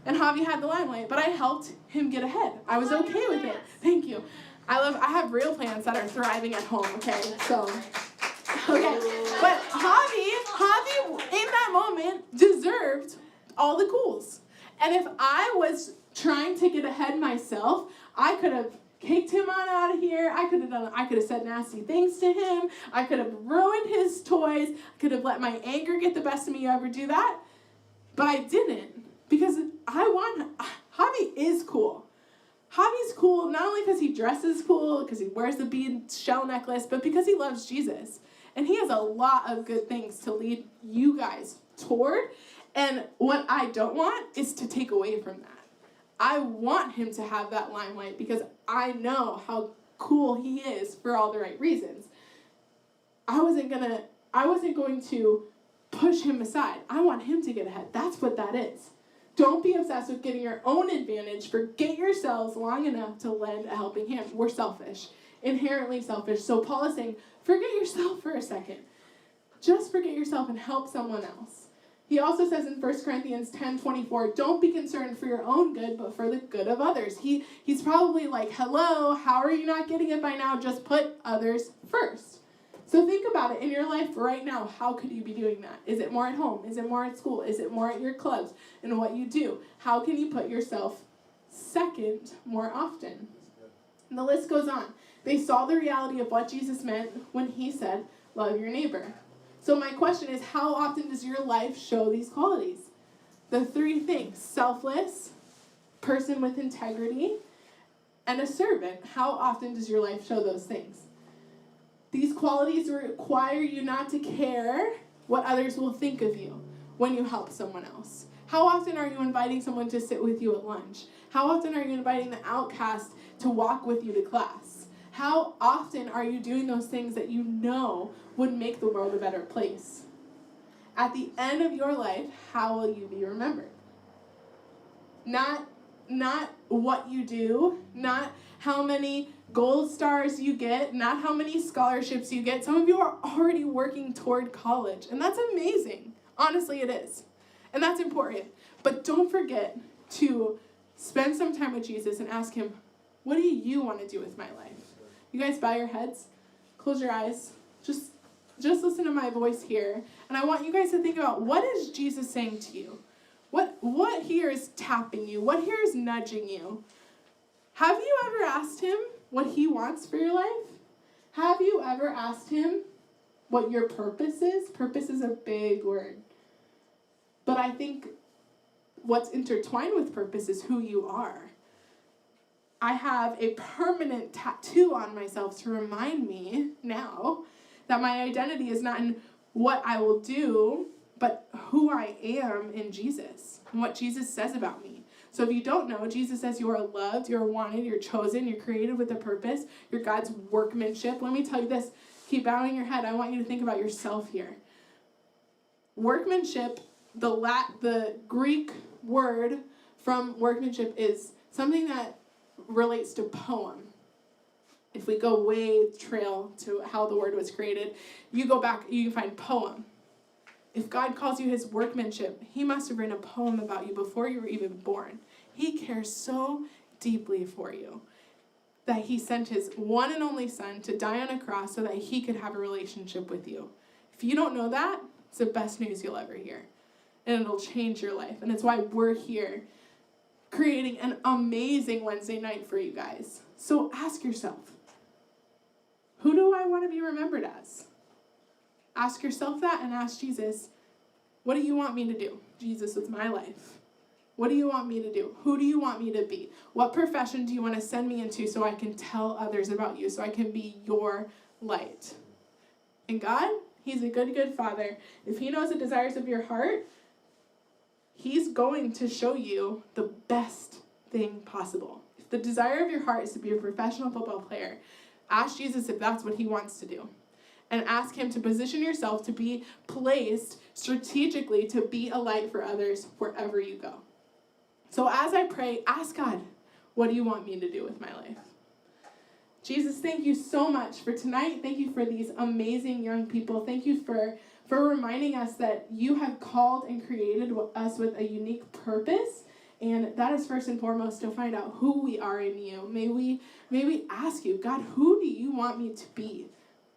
And Javi had the limelight, but I helped him get ahead. I was okay with it. Thank you. I have real plants that are thriving at home, okay? So, okay. But Javi in that moment deserved all the cools. And if I was trying to get ahead myself, I could have kicked him on out of here. I could have said nasty things to him. I could have ruined his toys. I could have let my anger get the best of me. You ever do that? But I didn't because Javi is cool. Javi's cool not only because he dresses cool, because he wears the bead shell necklace, but because he loves Jesus. And he has a lot of good things to lead you guys toward. And what I don't want is to take away from that. I want him to have that limelight because I know how cool he is for all the right reasons. I wasn't going to push him aside. I want him to get ahead. That's what that is. Don't be obsessed with getting your own advantage. Forget yourselves long enough to lend a helping hand. We're selfish, inherently selfish. So Paul is saying, forget yourself for a second. Just forget yourself and help someone else. He also says in 1 Corinthians 10:24, don't be concerned for your own good, but for the good of others. He's probably like, hello, how are you not getting it by now? Just put others first. So think about it in your life right now. How could you be doing that? Is it more at home? Is it more at school? Is it more at your clubs and what you do? How can you put yourself second more often? And the list goes on. They saw the reality of what Jesus meant when he said, love your neighbor. So my question is, how often does your life show these qualities? The three things: selfless, person with integrity, and a servant. How often does your life show those things? These qualities require you not to care what others will think of you when you help someone else. How often are you inviting someone to sit with you at lunch? How often are you inviting the outcast to walk with you to class? How often are you doing those things that you know would make the world a better place? At the end of your life, how will you be remembered? Not what you do, not how many gold stars you get, not how many scholarships you get. Some of you are already working toward college, and that's amazing. Honestly, it is. And that's important. But don't forget to spend some time with Jesus and ask him, what do you want to do with my life? You guys bow your heads, close your eyes, just listen to my voice here. And I want you guys to think about, what is Jesus saying to you? What here is tapping you? What here is nudging you? Have you ever asked him what he wants for your life? Have you ever asked him what your purpose is? Purpose is a big word. But I think what's intertwined with purpose is who you are. I have a permanent tattoo on myself to remind me now that my identity is not in what I will do, but who I am in Jesus and what Jesus says about me. So if you don't know, Jesus says you are loved, you're wanted, you're chosen, you're created with a purpose, you're God's workmanship. Let me tell you this, keep bowing your head. I want you to think about yourself here. Workmanship, the Greek word from workmanship is something that relates to poem. If we go way trail to how the word was created, you go back, you can find poem. If God calls you his workmanship, he must have written a poem about you before you were even born. He cares so deeply for you that he sent his one and only son to die on a cross so that he could have a relationship with you. If you don't know that, it's the best news you'll ever hear. And it'll change your life. And it's why we're here creating an amazing Wednesday night for you guys. So ask yourself, who do I want to be remembered as? Ask yourself that and ask Jesus, what do you want me to do? Jesus, with my life. What do you want me to do? Who do you want me to be? What profession do you want to send me into so I can tell others about you, so I can be your light? And God, he's a good, good Father. If he knows the desires of your heart, he's going to show you the best thing possible. If the desire of your heart is to be a professional football player, ask Jesus if that's what he wants to do. And ask him to position yourself to be placed strategically to be a light for others wherever you go. So as I pray, ask God, what do you want me to do with my life? Jesus, thank you so much for tonight. Thank you for these amazing young people. Thank you for reminding us that you have called and created us with a unique purpose. And that is first and foremost to find out who we are in you. May we ask you, God, who do you want me to be?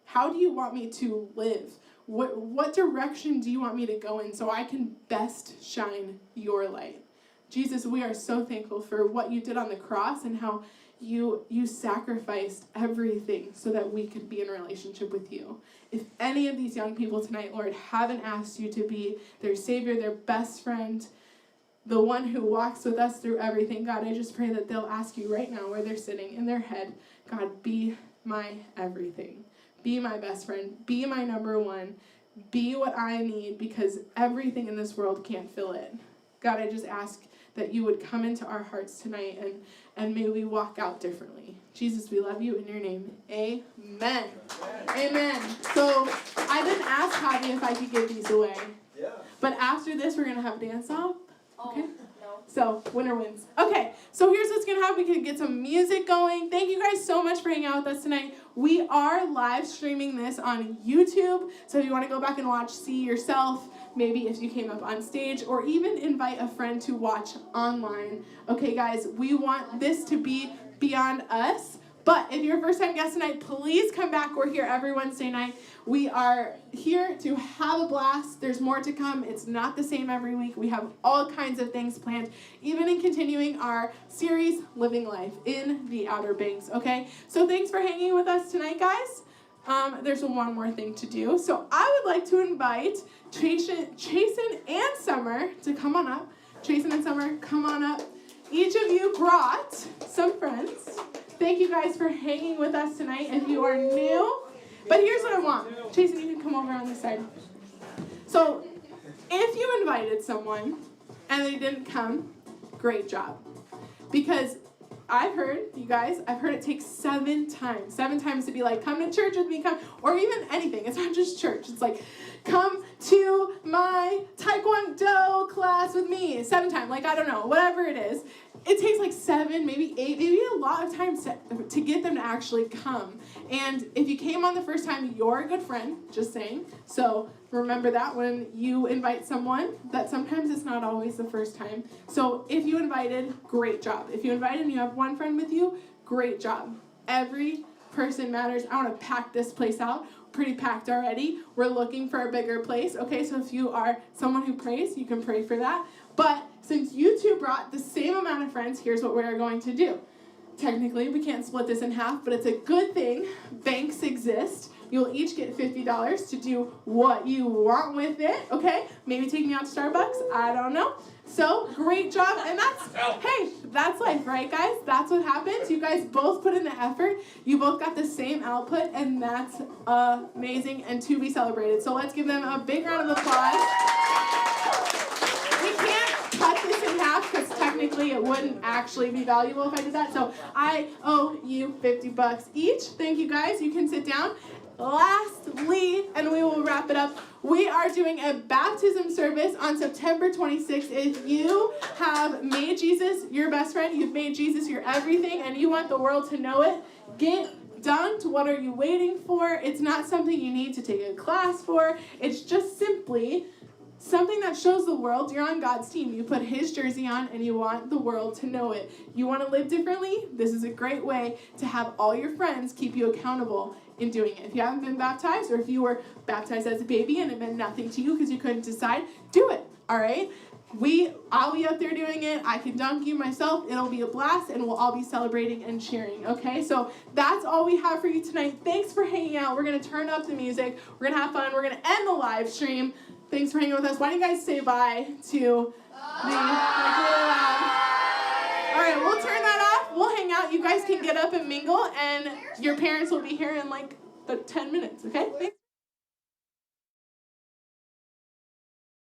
How do you want me to live? What direction do you want me to go in so I can best shine your light? Jesus, we are so thankful for what you did on the cross and how you sacrificed everything so that we could be in a relationship with you. If any of these young people tonight, Lord, haven't asked you to be their Savior, their best friend, the one who walks with us through everything, God, I just pray that they'll ask you right now where they're sitting in their head, God, be my everything. Be my best friend. Be my number one. Be what I need because everything in this world can't fill it. God, I just ask that you would come into our hearts tonight and may we walk out differently. Jesus, we love you in your name. Amen. Amen. So I didn't ask Javi if I could give these away. Yeah. But after this, we're going to have a dance-off. Okay? So, winner wins. Okay, so here's what's going to happen. We can get some music going. Thank you guys so much for hanging out with us tonight. We are live streaming this on YouTube, so if you want to go back and watch, see yourself, maybe if you came up on stage, or even invite a friend to watch online. Okay, guys, we want this to be beyond us. But if you're a first-time guest tonight, please come back. We're here every Wednesday night. We are here to have a blast. There's more to come. It's not the same every week. We have all kinds of things planned, even in continuing our series, Living Life in the Outer Banks, okay? So thanks for hanging with us tonight, guys. There's one more thing to do. So I would like to invite Chasen and Summer to come on up. Chasen and Summer, come on up. each of you brought some friends. Thank you guys for hanging with us tonight if you are new. But here's what I want. Jason, you can come over on this side. So, if you invited someone and they didn't come, great job. Because I've heard, you guys, I've heard it takes 7 times to be like, come to church with me, come, or even anything. It's not just church. It's like, come to my Taekwondo class with me. 7 times, like, I don't know, whatever it is. It takes like 7, maybe 8, maybe a lot of times to get them to actually come. And if you came on the first time, you're a good friend, just saying. So remember that when you invite someone, that sometimes it's not always the first time. So if you invited, great job. If you invited and you have one friend with you, great job. Every person matters. I want to pack this place out. Pretty packed already. We're looking for a bigger place. Okay, so if you are someone who prays, you can pray for that. But since you two brought the same amount of friends, here's what we're going to do. Technically, we can't split this in half, but it's a good thing. Banks exist. You'll each get $50 to do what you want with it, okay? Maybe take me out to Starbucks. I don't know. So, great job. And that's life, right, guys? That's what happens. You guys both put in the effort. You both got the same output, and that's amazing and to be celebrated. So, let's give them a big round of applause. We can't cut this in half because technically it wouldn't actually be valuable if I did that. So, I owe you $50 each. Thank you, guys. You can sit down. Lastly, and we will wrap it up, we are doing a baptism service on September 26th. If you have made Jesus your best friend, you've made Jesus your everything, and you want the world to know it, get dunked. What are you waiting for? It's not something you need to take a class for. It's just simply something that shows the world you're on God's team. You put his jersey on and you want the world to know it. You want to live differently? This is a great way to have all your friends keep you accountable in doing it. If you haven't been baptized, or if you were baptized as a baby and it meant nothing to you because you couldn't decide, do it, all right? I'll be out there doing it. I can dunk you myself. It'll be a blast, and we'll all be celebrating and cheering, okay? So that's all we have for you tonight. Thanks for hanging out. We're going to turn up the music. We're going to have fun. We're going to end the live stream. Thanks for hanging with us. Why don't you guys say bye to the really loud. All right, we'll turn that off. We'll hang out. You guys can get up and mingle, and your parents will be here in like 10 minutes, okay? Thanks.